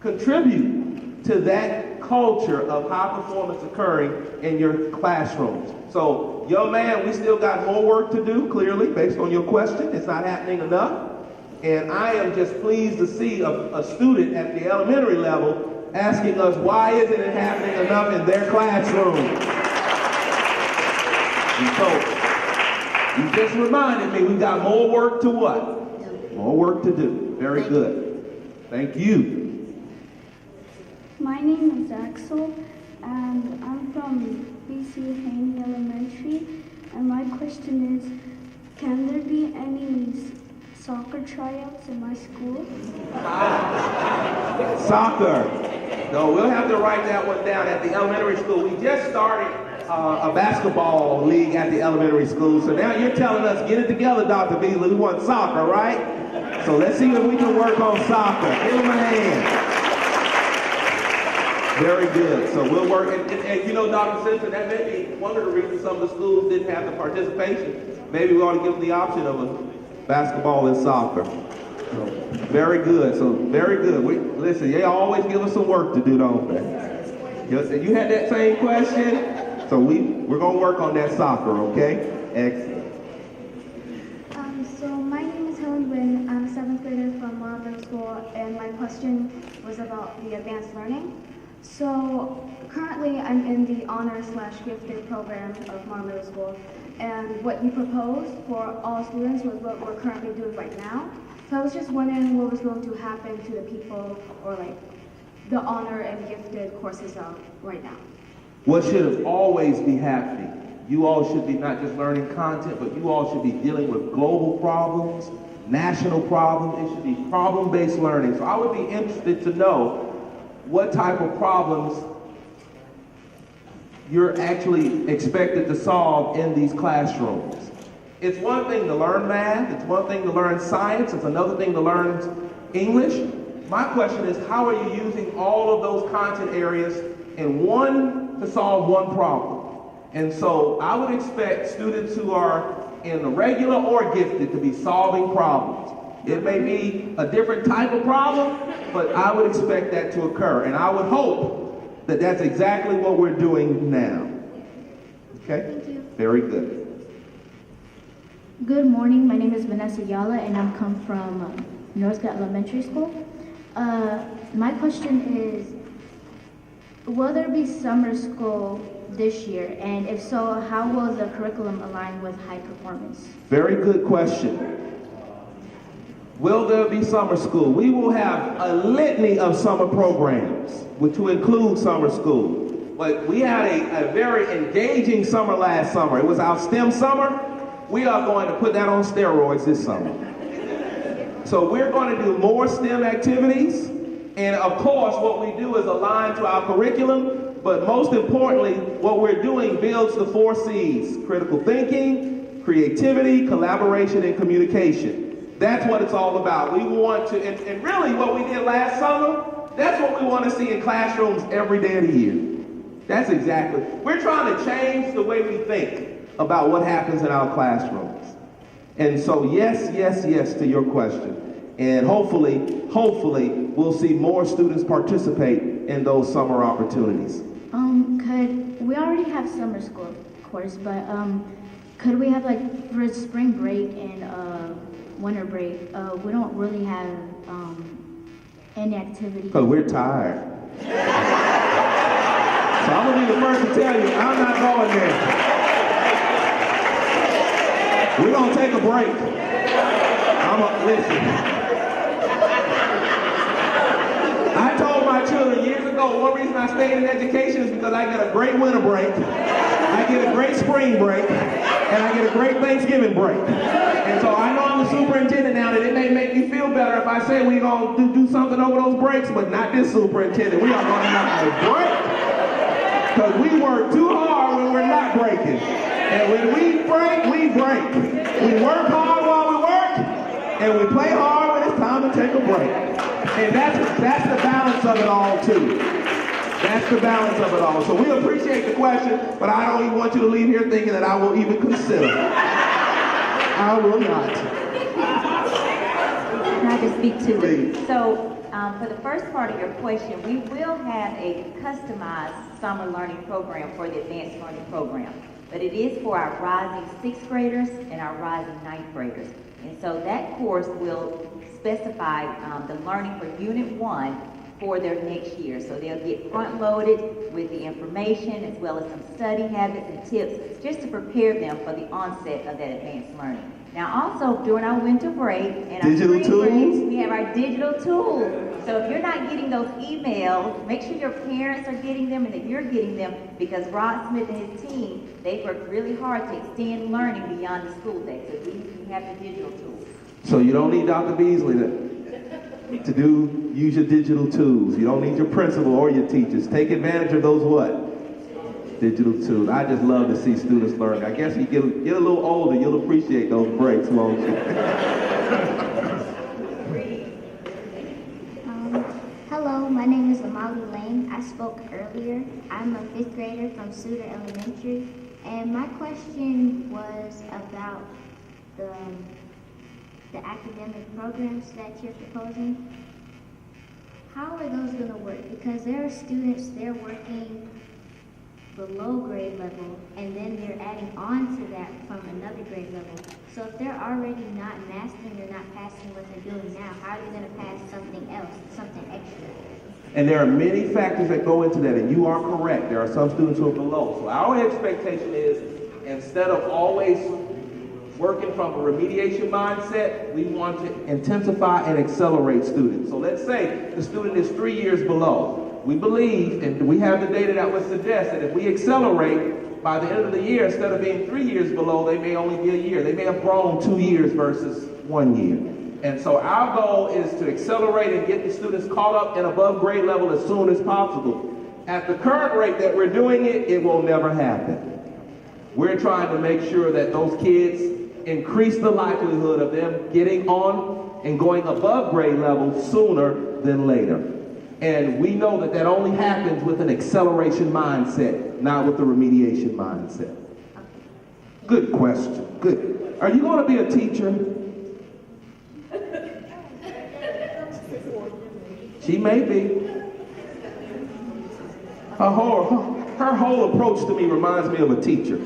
Speaker 2: contribute to that culture of high performance occurring in your classrooms. So, young man, we still got more work to do, clearly, based on your question. It's not happening enough. And I am just pleased to see a student at the elementary level asking us, why isn't it happening enough in their classroom? And so, you just reminded me, we've got more work to what? More work to do. Very good. Thank you.
Speaker 21: My name is Axel, and I'm from BC Haney Elementary. And my question is, can there be any soccer tryouts in my school?
Speaker 2: Soccer. No, we'll have to write that one down at the elementary school. We just started a basketball league at the elementary school. So now you're telling us, get it together, Dr. Beasley. We want soccer, right? So let's see if we can work on soccer. Give them a hand. Very good. So we'll work. And you know, Dr. Simpson, that may be one of the reasons some of the schools didn't have the participation. Maybe we ought to give them the option of a basketball and soccer. So, very good. So very good. Listen, they always give us some work to do, don't they? You had that same question? So we're going to work on that soccer, okay? Excellent.
Speaker 21: So my name is Helen Wynn. I'm a 7th grader from Morrow Middle School, and my question was about the advanced learning. So currently I'm in the honor/gifted program of Morrow Middle School, and what you proposed for all students was what we're currently doing right now. So I was just wondering what was going to happen to the people, or like the honor and gifted courses out right now.
Speaker 2: What should always be happening, you all should be not just learning content, but you all should be dealing with global problems, national problems. It should be problem-based learning. So I would be interested to know what type of problems you're actually expected to solve in these classrooms. It's one thing to learn math, it's one thing to learn science, it's another thing to learn English. My question is, how are you using all of those content areas in one to solve one problem? And so I would expect students who are in the regular or gifted to be solving problems. It may be a different type of problem, but I would expect that to occur. And I would hope that that's exactly what we're doing now. Okay?
Speaker 21: Thank you.
Speaker 2: Very good.
Speaker 22: Good morning. My name is Vanessa Yala, and I come from Northgate Elementary School. My question is, will there be summer school this year? And if so, how will the curriculum align with high performance?
Speaker 2: Very good question. Will there be summer school? We will have a litany of summer programs, which will include summer school. But we had a very engaging summer last summer. It was our STEM summer. We are going to put that on steroids this summer. So we're going to do more STEM activities. And of course, what we do is align to our curriculum. But most importantly, what we're doing builds the 4 C's: critical thinking, creativity, collaboration, and communication. That's what it's all about. We want to, and really what we did last summer, that's what we want to see in classrooms every day of the year. That's exactly. We're trying to change the way we think about what happens in our classrooms. And so yes, yes, yes to your question. And hopefully, we'll see more students participate in those summer opportunities.
Speaker 22: We already have summer school, of course, but could we have, like, for spring break and winter break, we don't really have any activity.
Speaker 2: Because we're tired. So I'm going to be the first to tell you, I'm not going there. We're going to take a break. Listen. I told my children years ago, one reason I stayed in education is because I get a great winter break, I get a great spring break, and I get a great Thanksgiving break. And so I know I'm the superintendent now, that it may make me feel better if I say we're going to do something over those breaks, but not this superintendent. We are going to have a break. Because we work too hard when we're not breaking. And when we break, we break. We work hard while we work, and we play hard when it's time to take a break. And that's the balance of it all, too. That's the balance of it all. So we appreciate the question, but I don't even want you to leave here thinking that I will even consider. I will not.
Speaker 12: Can I just speak to it? So, for the first part of your question, we will have a customized summer learning program for the advanced learning program. But it is for our rising 6th graders and our rising 9th graders. And so that course will specify the learning for Unit 1 for their next year. So they'll get front-loaded with the information as well as some study habits and tips just to prepare them for the onset of that advanced learning. Now also, during our winter break and our
Speaker 2: Digital
Speaker 12: spring break,
Speaker 2: tools?
Speaker 12: we have our digital tools. So if you're not getting those emails, make sure your parents are getting them and that you're getting them, because Rod Smith and his team, they've worked really hard to extend learning beyond the school day. So we have the digital tools.
Speaker 2: So you don't need Dr. Beasley to use your digital tools. You don't need your principal or your teachers. Take advantage of those what? Digital tools. I just love to see students learn. I guess you get a little older, you'll appreciate those breaks, won't you?
Speaker 21: Hello, my name is Amali Lane. I spoke earlier. I'm a 5th grader from Suter Elementary, and my question was about the academic programs that you're proposing. How are those going to work? Because there are students, they're working below grade level, and then they're adding on to that from another grade level. So if they're already not mastering or not passing what they're doing now, how are they going to pass something else, something extra?
Speaker 2: And there are many factors that go into that, and you are correct. There are some students who are below. So our expectation is, instead of always working from a remediation mindset, we want to intensify and accelerate students. So let's say the student is 3 years below. We believe, and we have the data that would suggest that if we accelerate, by the end of the year, instead of being 3 years below, they may only be a year. They may have grown 2 years versus 1 year. And so our goal is to accelerate and get the students caught up and above grade level as soon as possible. At the current rate that we're doing it, it will never happen. We're trying to make sure that those kids increase the likelihood of them getting on and going above grade level sooner than later. And we know that that only happens with an acceleration mindset, not with the remediation mindset. Good question. Good. Are you going to be a teacher? She may be. Her whole approach to me reminds me of a teacher.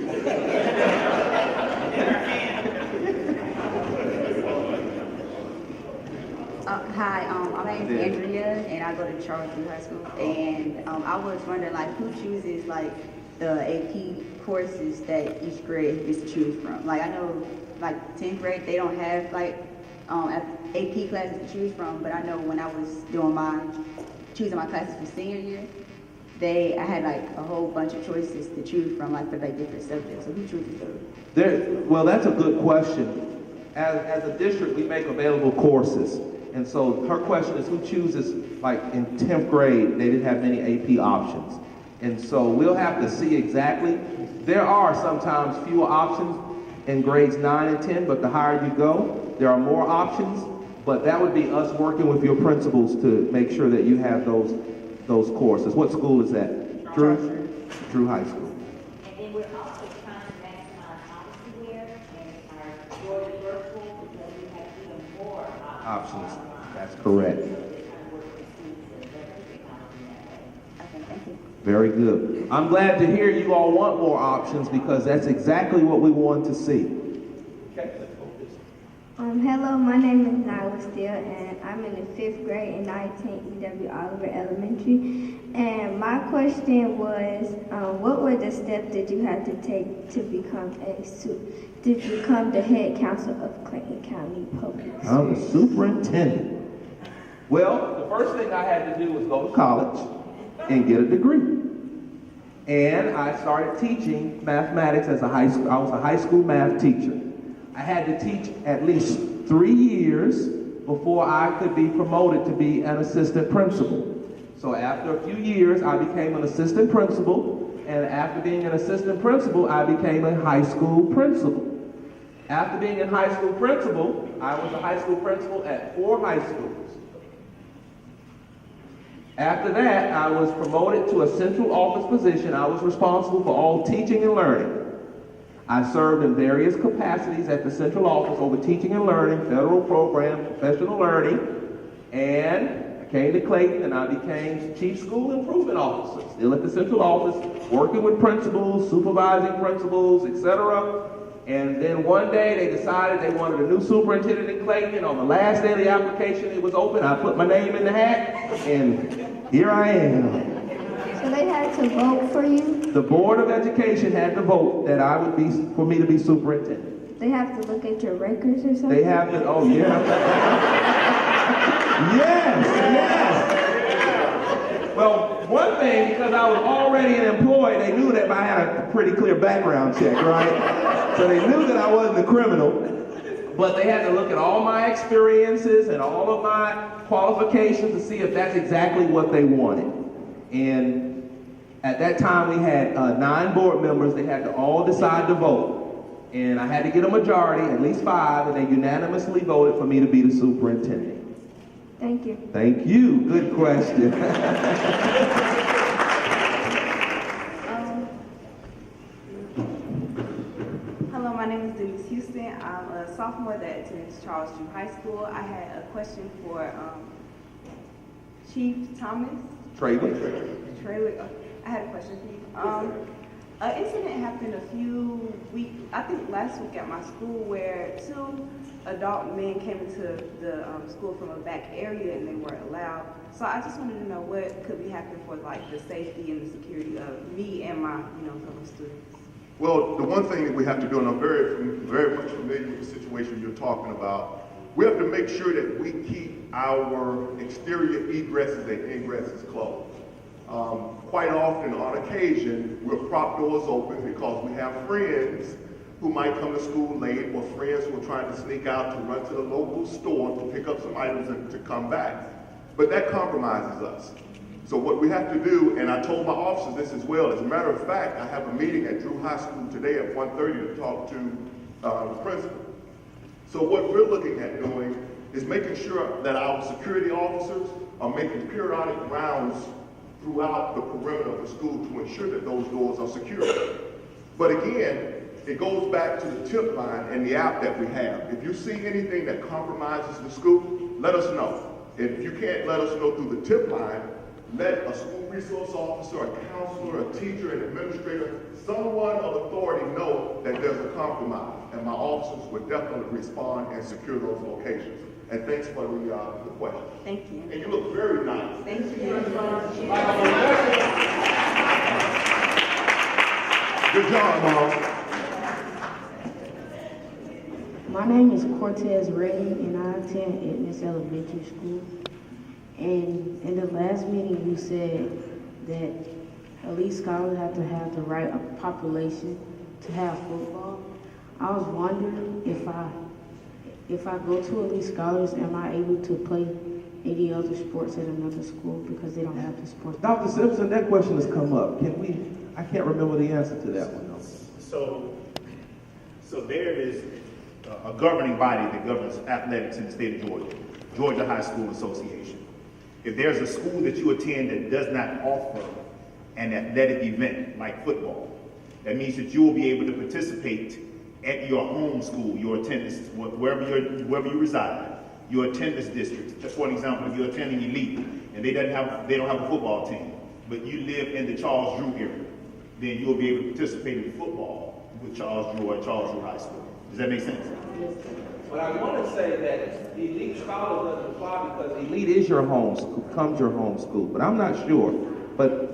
Speaker 3: Hi, my name is Andrea, and I go to Charleston High School. And I was wondering, like, who chooses like the AP courses that each grade gets to choose from? Like, I know, like 10th grade, they don't have like AP classes to choose from. But I know when I was doing choosing my classes for senior year, I had like a whole bunch of choices to choose from, like for like different subjects. So who chooses those?
Speaker 2: Well, that's a good question. As a district, we make available courses. And so her question is, who chooses, like in 10th grade, they didn't have many AP options. And so we'll have to see exactly. There are sometimes fewer options in grades 9 and 10, but the higher you go, there are more options. But that would be us working with your principals to make sure that you have those courses. What school is that? Drew High School.
Speaker 12: And then we're also trying to maximize option here in our Georgia virtual, because we have even more
Speaker 2: Options. That's correct. Very good. I'm glad to hear you all want more options, because that's exactly what we want to see.
Speaker 21: Hello, my name is Nyla Steele, and I'm in the 5th grade, and I attend E.W. Oliver Elementary. And my question was, what were the steps that you had to take to become the head counsel of Clayton County Public Schools?
Speaker 2: I'm the superintendent. Well, the first thing I had to do was go to college and get a degree. And I started teaching mathematics as I was a high school math teacher. I had to teach at least 3 years before I could be promoted to be an assistant principal. So after a few years, I became an assistant principal, and after being an assistant principal, I became a high school principal. After being a high school principal, I was a high school principal at 4 high schools. After that, I was promoted to a central office position. I was responsible for all teaching and learning. I served in various capacities at the central office over teaching and learning, federal programs, professional learning, and I came to Clayton and I became Chief School Improvement Officer, still at the central office, working with principals, supervising principals, etc. And then one day they decided they wanted a new superintendent in Clayton, and on the last day of the application it was open, I put my name in the hat, and here I am.
Speaker 21: So they had to vote for you?
Speaker 2: The Board of Education had to vote that I would be, for me to be superintendent.
Speaker 21: They have to look at your records or something?
Speaker 2: They have to, oh yeah. Yes, yes. Well, one thing, because I was already an employee, they knew that I had a pretty clear background check, right? So they knew that I wasn't a criminal, but they had to look at all my experiences and all of my qualifications to see if that's exactly what they wanted. And at that time we had 9 board members. They had to all decide to vote. And I had to get a majority, at least 5, and they unanimously voted for me to be the superintendent.
Speaker 21: Thank you.
Speaker 2: Thank you. Good question.
Speaker 5: Hello, my name is Denise Houston. I'm a sophomore that attends Charles Drew High School. I had a question for Chief Thomas. Traylor. I had a question for you. An incident happened a few weeks, I think last week at my school, where 2 adult men came into the school from a back area and they weren't allowed. So I just wanted to know what could be happening for like the safety and the security of me and my fellow students.
Speaker 10: Well, the one thing that we have to do, and I'm very much familiar with the situation you're talking about, we have to make sure that we keep our exterior egresses and ingresses closed. Quite often, on occasion, we'll prop doors open because we have friends who might come to school late, or friends who are trying to sneak out to run to the local store to pick up some items and to come back. But that compromises us. So what we have to do, and I told my officers this as well, as a matter of fact, I have a meeting at Drew High School today at 1:30 to talk to the principal. So what we're looking at doing is making sure that our security officers are making periodic rounds throughout the perimeter of the school to ensure that those doors are secure. But again, it goes back to the tip line and the app that we have. If you see anything that compromises the school, let us know. And if you can't let us know through the tip line, let a school resource officer, a counselor, a teacher, an administrator, someone of authority know that there's a compromise. And my officers would definitely respond and secure those locations. And thanks for the question.
Speaker 5: Thank you.
Speaker 10: And you look very nice.
Speaker 5: Thank you.
Speaker 10: Good job, Mom.
Speaker 6: My name is Cortez Reddy, and I attend Edmonds Elementary School. And in the last meeting, you said that elite scholars have to have the right population to have football. I was wondering if I go to elite scholars, am I able to play any other sports at another school because they don't have the sports?
Speaker 2: Dr. Simpson, that question has come up. I can't remember the answer to that one though.
Speaker 7: So there is a governing body that governs athletics in the state of Georgia, Georgia High School Association. If there's a school that you attend that does not offer an athletic event like football, that means that you will be able to participate at your home school, your attendance, wherever you reside, your attendance district. Just for an example, if you're attending elite and they don't have a football team, but you live in the Charles Drew area, then you'll be able to participate in football with Charles Drew or Charles Drew High School. Does that make sense?
Speaker 2: But I want to say that the elite scholar doesn't apply because elite is your home school, becomes your home school. But I'm not sure. But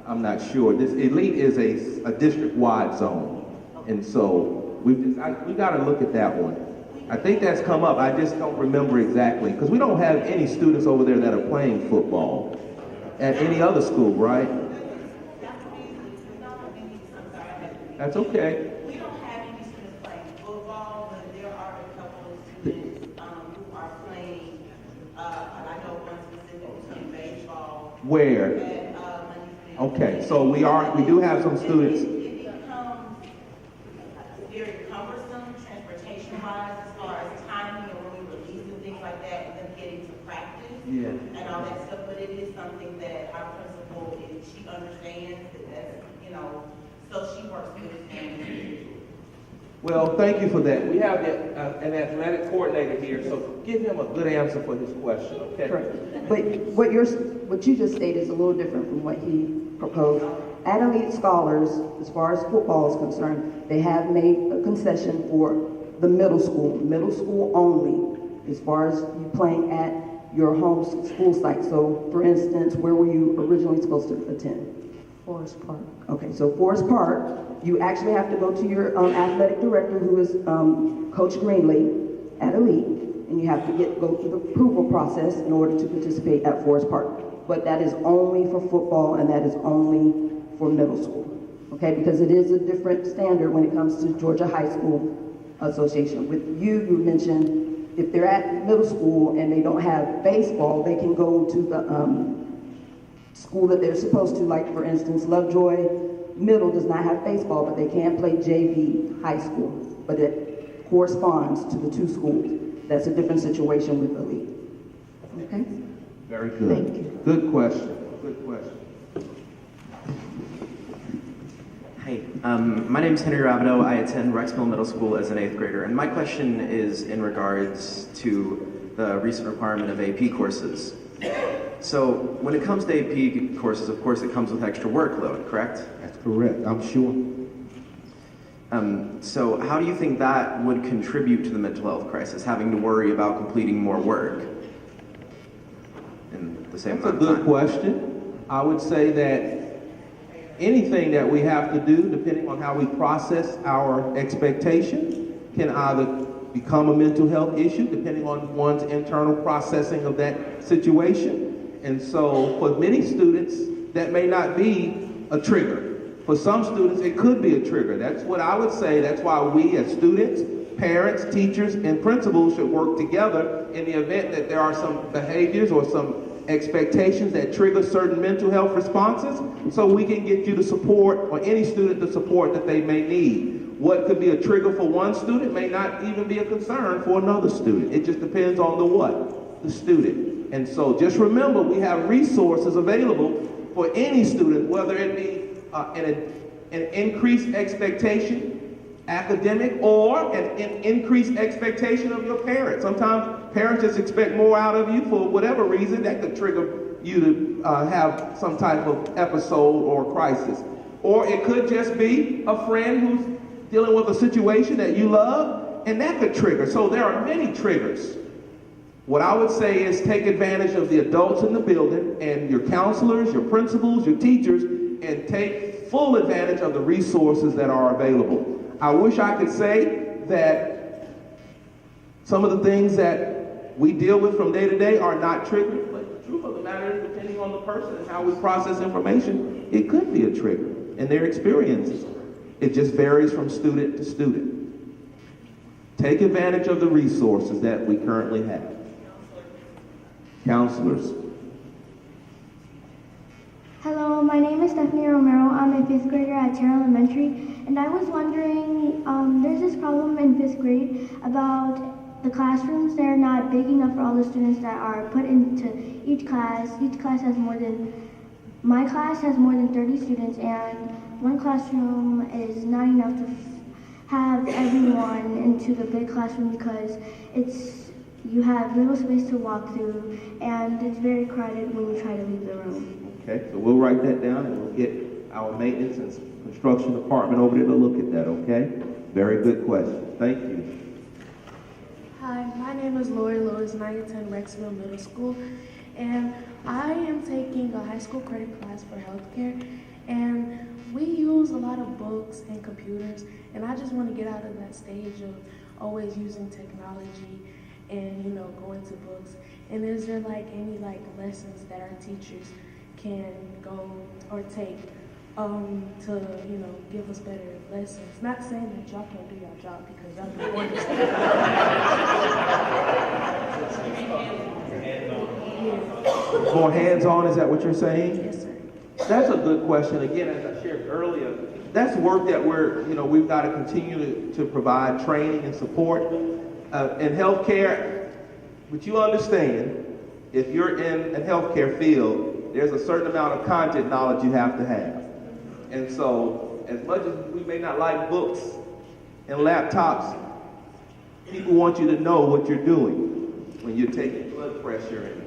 Speaker 2: I'm not sure. This elite is a district-wide zone, and so we got to look at that one. I think that's come up. I just don't remember exactly because we don't have any students over there that are playing football at any other school, right? That's okay.
Speaker 23: We don't have any students playing football, but there are a couple of students who are playing, and I know one specifically playing baseball.
Speaker 2: Where?
Speaker 23: At,
Speaker 2: okay, so we do have some students.
Speaker 23: It becomes very cumbersome transportation-wise as far as timing and when we release and things like that, and then getting to practice and all that stuff. But it is something that our principal, she understands that that's, so she works with his family.
Speaker 2: Well, thank you for that. We have an athletic coordinator here, so give him a good answer for his question, okay?
Speaker 14: Correct. But what you just stated is a little different from what he proposed.
Speaker 4: at Elite Scholars, as far as football is concerned, they have made a concession for the middle school only, as far as you playing at your home school site. So, for instance, where were you originally supposed to attend?
Speaker 20: Forest Park.
Speaker 4: Okay, so Forest Park, you actually have to go to your athletic director, who is Coach Greenlee at Elite, and you have to go through the approval process in order to participate at Forest Park. But that is only for football, and that is only for middle school, okay? Because it is a different standard when it comes to Georgia High School Association. With you mentioned if they're at middle school and they don't have baseball, they can go to the school that they're supposed to, like for instance, Lovejoy Middle does not have baseball, but they can play JV high school, but it corresponds to the two schools. That's a different situation with Elite. Okay?
Speaker 2: Very good.
Speaker 4: Thank you.
Speaker 2: Good question. Good question.
Speaker 9: Hi, my name is Henry Rabideau. I attend Rexmill Middle School as an 8th grader, and my question is in regards to the recent requirement of AP courses. So, when it comes to AP courses, of course, it comes with extra workload, correct?
Speaker 2: That's correct, I'm sure.
Speaker 9: So, how do you think that would contribute to the mental health crisis, having to worry about completing more work in the same
Speaker 2: That's a
Speaker 9: amount of
Speaker 2: good
Speaker 9: time?
Speaker 2: question. I would say that anything that we have to do, depending on how we process our expectation, can either become a mental health issue, depending on one's internal processing of that situation. And so for many students, that may not be a trigger. For some students, it could be a trigger. That's what I would say. That's why we as students, parents, teachers, and principals should work together in the event that there are some behaviors or some expectations that trigger certain mental health responses, so we can get you the support, or any student the support that they may need. What could be a trigger for one student may not even be a concern for another student. It just depends on the what? The student. And so just remember, we have resources available for any student, whether it be an increased expectation, academic, or an increased expectation of your parents. Sometimes parents just expect more out of you for whatever reason that could trigger you to have some type of episode or crisis. Or it could just be a friend who's dealing with a situation that you love, and that could trigger. So there are many triggers. What I would say is take advantage of the adults in the building and your counselors, your principals, your teachers, and take full advantage of the resources that are available. I wish I could say that some of the things that we deal with from day to day are not triggered, but the truth of the matter is, depending on the person and how we process information, it could be a trigger in their experiences. It just varies from student to student. Take advantage of the resources that we currently have. Counselors.
Speaker 21: Hello, my name is Stephanie Romero. I'm a 5th grader at Terra Elementary, and I was wondering, there's this problem in 5th grade about the classrooms. They're not big enough for all the students that are put into each class. Each class has my class has more than 30 students, and one classroom is not enough to have everyone into the big classroom because you have little space to walk through, and it's very crowded when you try to leave the room.
Speaker 2: Okay, so we'll write that down and we'll get our maintenance and construction department over there to look at that, okay? Very good question. Thank you.
Speaker 11: Hi, my name is Lori Lewis and I attend Rexville Middle School, and I am taking a high school credit class for healthcare, and we use a lot of books and computers, and I just want to get out of that stage of always using technology and, going to books. And is there any lessons that our teachers can go or take to, give us better lessons? Not saying that y'all can't do your job, because y'all do wonderful.
Speaker 2: More hands-on, is that what you're saying?
Speaker 11: Yes, sir.
Speaker 2: That's a good question. Again, as I shared earlier, that's work that we've got to continue to provide training and support. In healthcare, but you understand, if you're in a healthcare field, there's a certain amount of content knowledge you have to have. And so, as much as we may not like books and laptops, people want you to know what you're doing when you're taking blood pressure and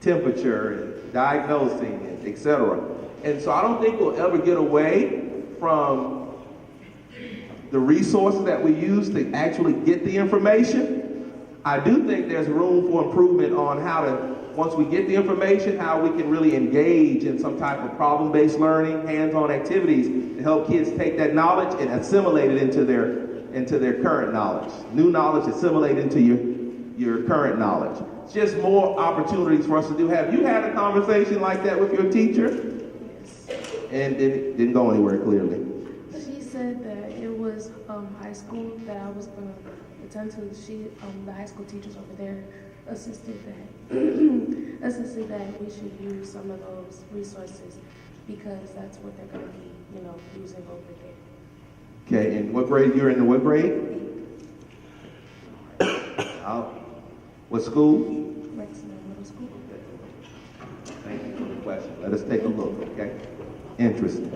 Speaker 2: temperature and diagnosing, and et cetera. And so I don't think we'll ever get away from the resources that we use to actually get the information. I do think there's room for improvement on how to, once we get the information, how we can really engage in some type of problem-based learning, hands-on activities to help kids take that knowledge and assimilate it into their current knowledge. New knowledge assimilate into your current knowledge. It's just more opportunities for us to do. Have you had a conversation like that with your teacher? And it didn't go anywhere clearly.
Speaker 11: She said that it was high school that I was going to attend to. The high school teachers over there assisted that we should use some of those resources because that's what they're going to be, using over there.
Speaker 2: Okay, and what grade, you're in what grade? What school?
Speaker 11: Rexville Middle School.
Speaker 2: Thank you for the question. Let us take a look, okay? Interesting.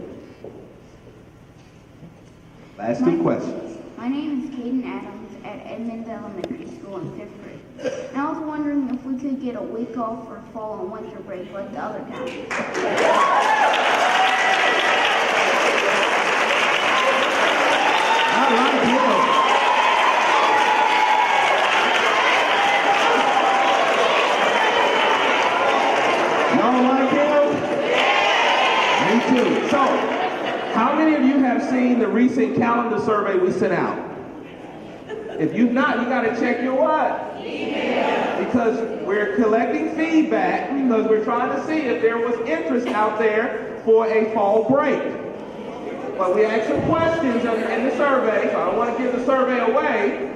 Speaker 2: Last two questions.
Speaker 22: My name is Clayton Adams at Edmond Elementary School in 5th grade. And I was wondering if we could get a week off for fall and winter break like the other counties.
Speaker 2: I like it. Y'all like him? Me too. So, how many of you have seen the recent calendar survey we sent out? If you've not, you got to check your what? Email. Because we're collecting feedback because we're trying to see if there was interest out there for a fall break. But we asked some questions in the survey, so I don't want to give the survey away,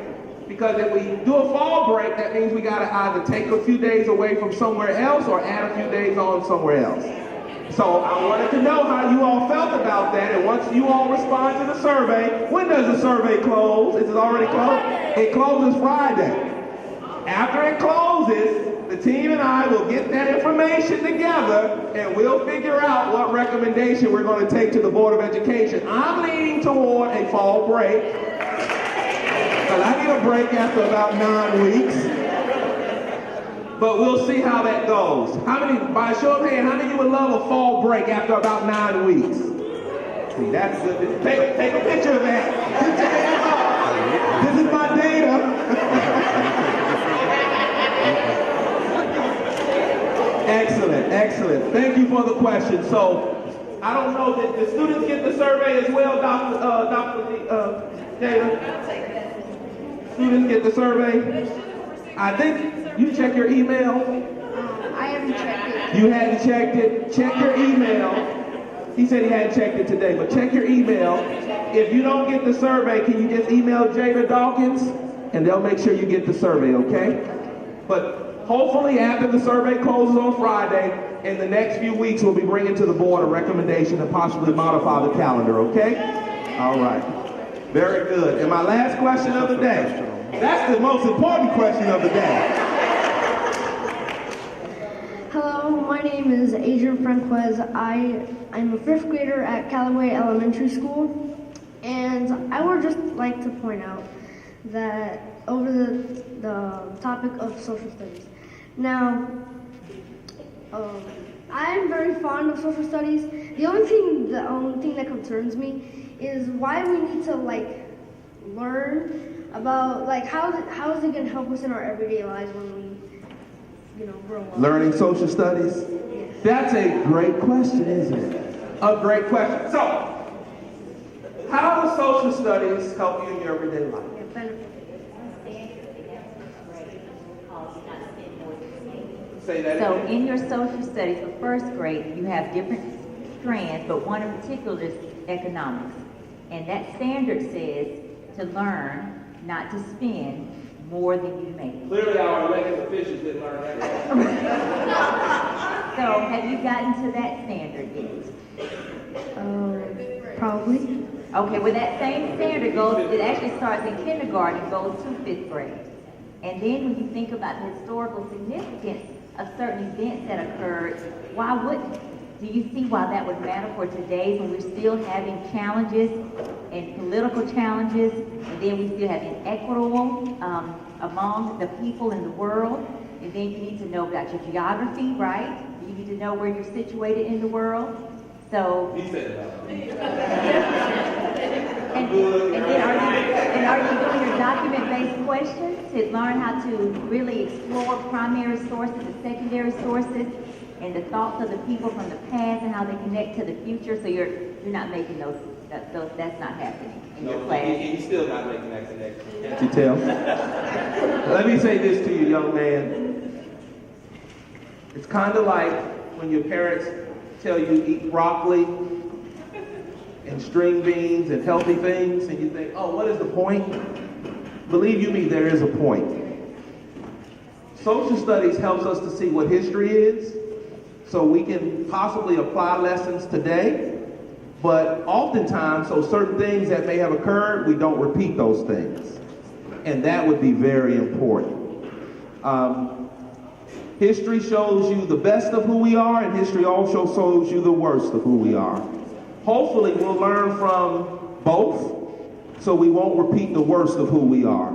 Speaker 2: because if we do a fall break, that means we got to either take a few days away from somewhere else or add a few days on somewhere else. So I wanted to know how you all felt about that, and once you all respond to the survey, when does the survey close? Is it already closed? It closes Friday. After it closes, the team and I will get that information together and we'll figure out what recommendation we're going to take to the Board of Education. I'm leaning toward a fall break, because I need a break after about 9 weeks. But we'll see how that goes. How many, by a show of hands, how many of you would love a fall break after about 9 weeks? See, that's good. Take a picture of that. This is my data. Excellent, excellent. Thank you for the question. So, I don't know, did the students get the survey as well, Dr. Jada? Students get the survey? I think you check your email.
Speaker 22: I haven't checked it.
Speaker 2: You hadn't checked it? Check your email. He said he hadn't checked it today, but check your email. If you don't get the survey, can you just email Jada Dawkins? And they'll make sure you get the survey, okay? But hopefully after the survey closes on Friday, in the next few weeks, we'll be bringing to the board a recommendation to possibly modify the calendar, okay? All right. Very good. And my last question of the day. That's the most important question of the day.
Speaker 13: Hello, my name is Adrian Franquez. I'm a 5th grader at Callaway Elementary School, and I would just like to point out that over the topic of social studies. Now, I'm very fond of social studies. The only thing that concerns me is why we need to learn about how is it going to help us in our everyday lives when we grow up.
Speaker 2: Learning social studies?
Speaker 13: Yes.
Speaker 2: That's a great question, isn't it? A great question. So, how does social studies help you in your everyday life? Say that
Speaker 12: So
Speaker 2: again.
Speaker 12: in your social studies for 1st grade, you have different strands, but one in particular is economics. And that standard says to learn, not to spend more than you make.
Speaker 2: Clearly our elected officials didn't learn that.
Speaker 12: So have you gotten to that standard yet?
Speaker 13: Probably.
Speaker 12: Okay, well that same standard it actually starts in kindergarten and goes to 5th grade. And then when you think about the historical significance of certain events that occurred, do you see why that would matter for today when we're still having challenges and political challenges, and then we still have inequitable among the people in the world? And then you need to know about your geography, right? You need to know where you're situated in the world. So.
Speaker 2: He said it.
Speaker 12: And are you doing your document-based questions to learn how to really explore primary sources and secondary sources and the thoughts of the people from the past and how they connect to the future? So you're not making those that's not happening in your class.
Speaker 2: He's still not making that connection. Can't you tell? Let me say this to you, young man. It's kind of like when your parents tell you eat broccoli and string beans and healthy things, and you think, oh, what is the point? Believe you me, there is a point. Social studies helps us to see what history is, so we can possibly apply lessons today, but oftentimes, so certain things that may have occurred, we don't repeat those things. And that would be very important. History shows you the best of who we are, and history also shows you the worst of who we are. Hopefully, we'll learn from both, so we won't repeat the worst of who we are.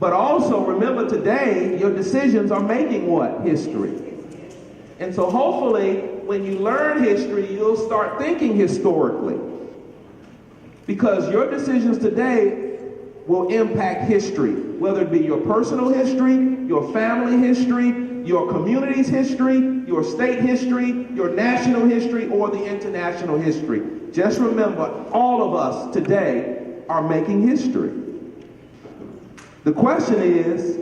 Speaker 2: But also, remember today, your decisions are making what? History. And so hopefully, when you learn history, you'll start thinking historically. Because your decisions today will impact history, whether it be your personal history, your family history, your community's history, your state history, your national history, or the international history. Just remember, all of us today are making history. The question is,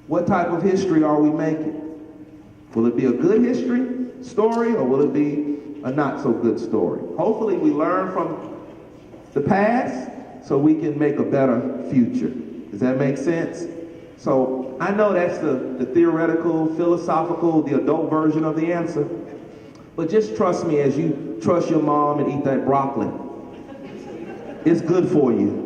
Speaker 2: what type of history are we making? Will it be a good history story, or will it be a not so good story? Hopefully we learn from the past so we can make a better future. Does that make sense? So I know that's the theoretical, philosophical, the adult version of the answer. But just trust me as you trust your mom and eat that broccoli. It's good for you.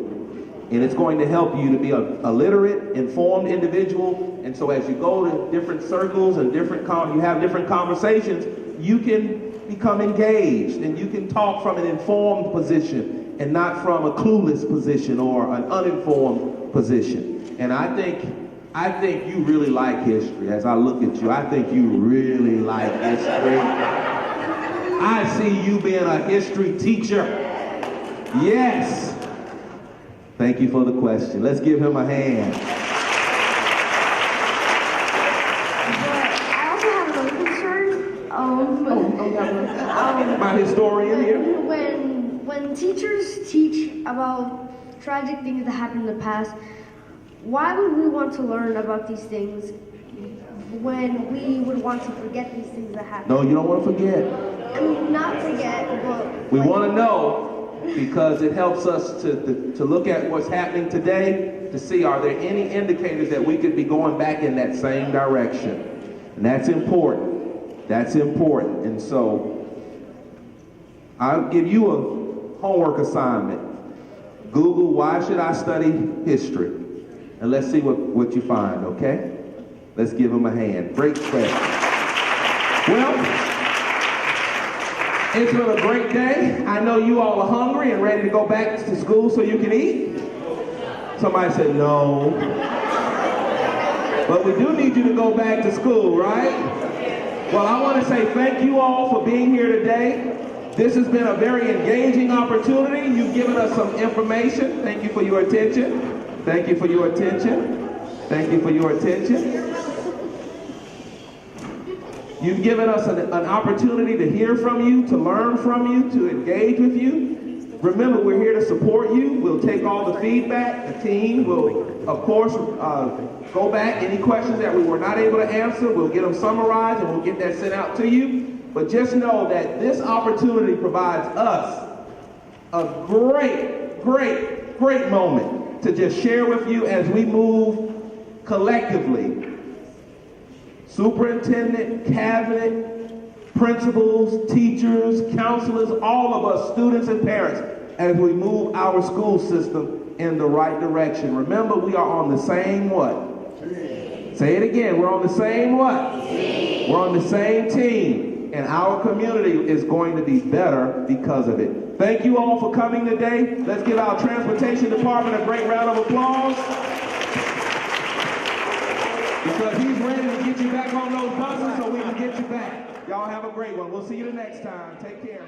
Speaker 2: And it's going to help you to be a literate, informed individual. And so as you go to different circles and you have different conversations, you can become engaged and you can talk from an informed position and not from a clueless position or an uninformed position. And I think you really like history. As I look at you, I think you really like history. I see you being a history teacher. Yes. Thank you for the question. Let's give him a hand.
Speaker 13: But I also have another concern.
Speaker 2: My historian here.
Speaker 13: When teachers teach about tragic things that happened in the past, why would we want to learn about these things when we would want to forget these things that happened?
Speaker 2: No, you don't want to forget.
Speaker 13: I mean, not forget, but...
Speaker 2: We want to know because it helps us to look at what's happening today to see are there any indicators that we could be going back in that same direction. And that's important. That's important. And so I'll give you a homework assignment. Google, why should I study history? And let's see what you find, okay? Let's give them a hand. Great question. Well, it's been a great day. I know you all are hungry and ready to go back to school so you can eat. Somebody said no. But we do need you to go back to school, right? Well, I want to say thank you all for being here today. This has been a very engaging opportunity. You've given us some information. Thank you for your attention. Thank you for your attention. Thank you for your attention. You've given us an opportunity to hear from you, to learn from you, to engage with you. Remember, we're here to support you. We'll take all the feedback. The team will, of course, go back. Any questions that we were not able to answer, we'll get them summarized and we'll get that sent out to you. But just know that this opportunity provides us a great, great, great moment to just share with you as we move collectively. Superintendent, cabinet, principals, teachers, counselors, all of us, students and parents, as we move our school system in the right direction. Remember, we are on the same what? Say it again. We're on the same what? We're on the same team. And our community is going to be better because of it. Thank you all for coming today. Let's give our transportation department a great round of applause. but he's ready to get you back on those buses so we can get you back. Y'all have a great one. We'll see you the next time. Take care.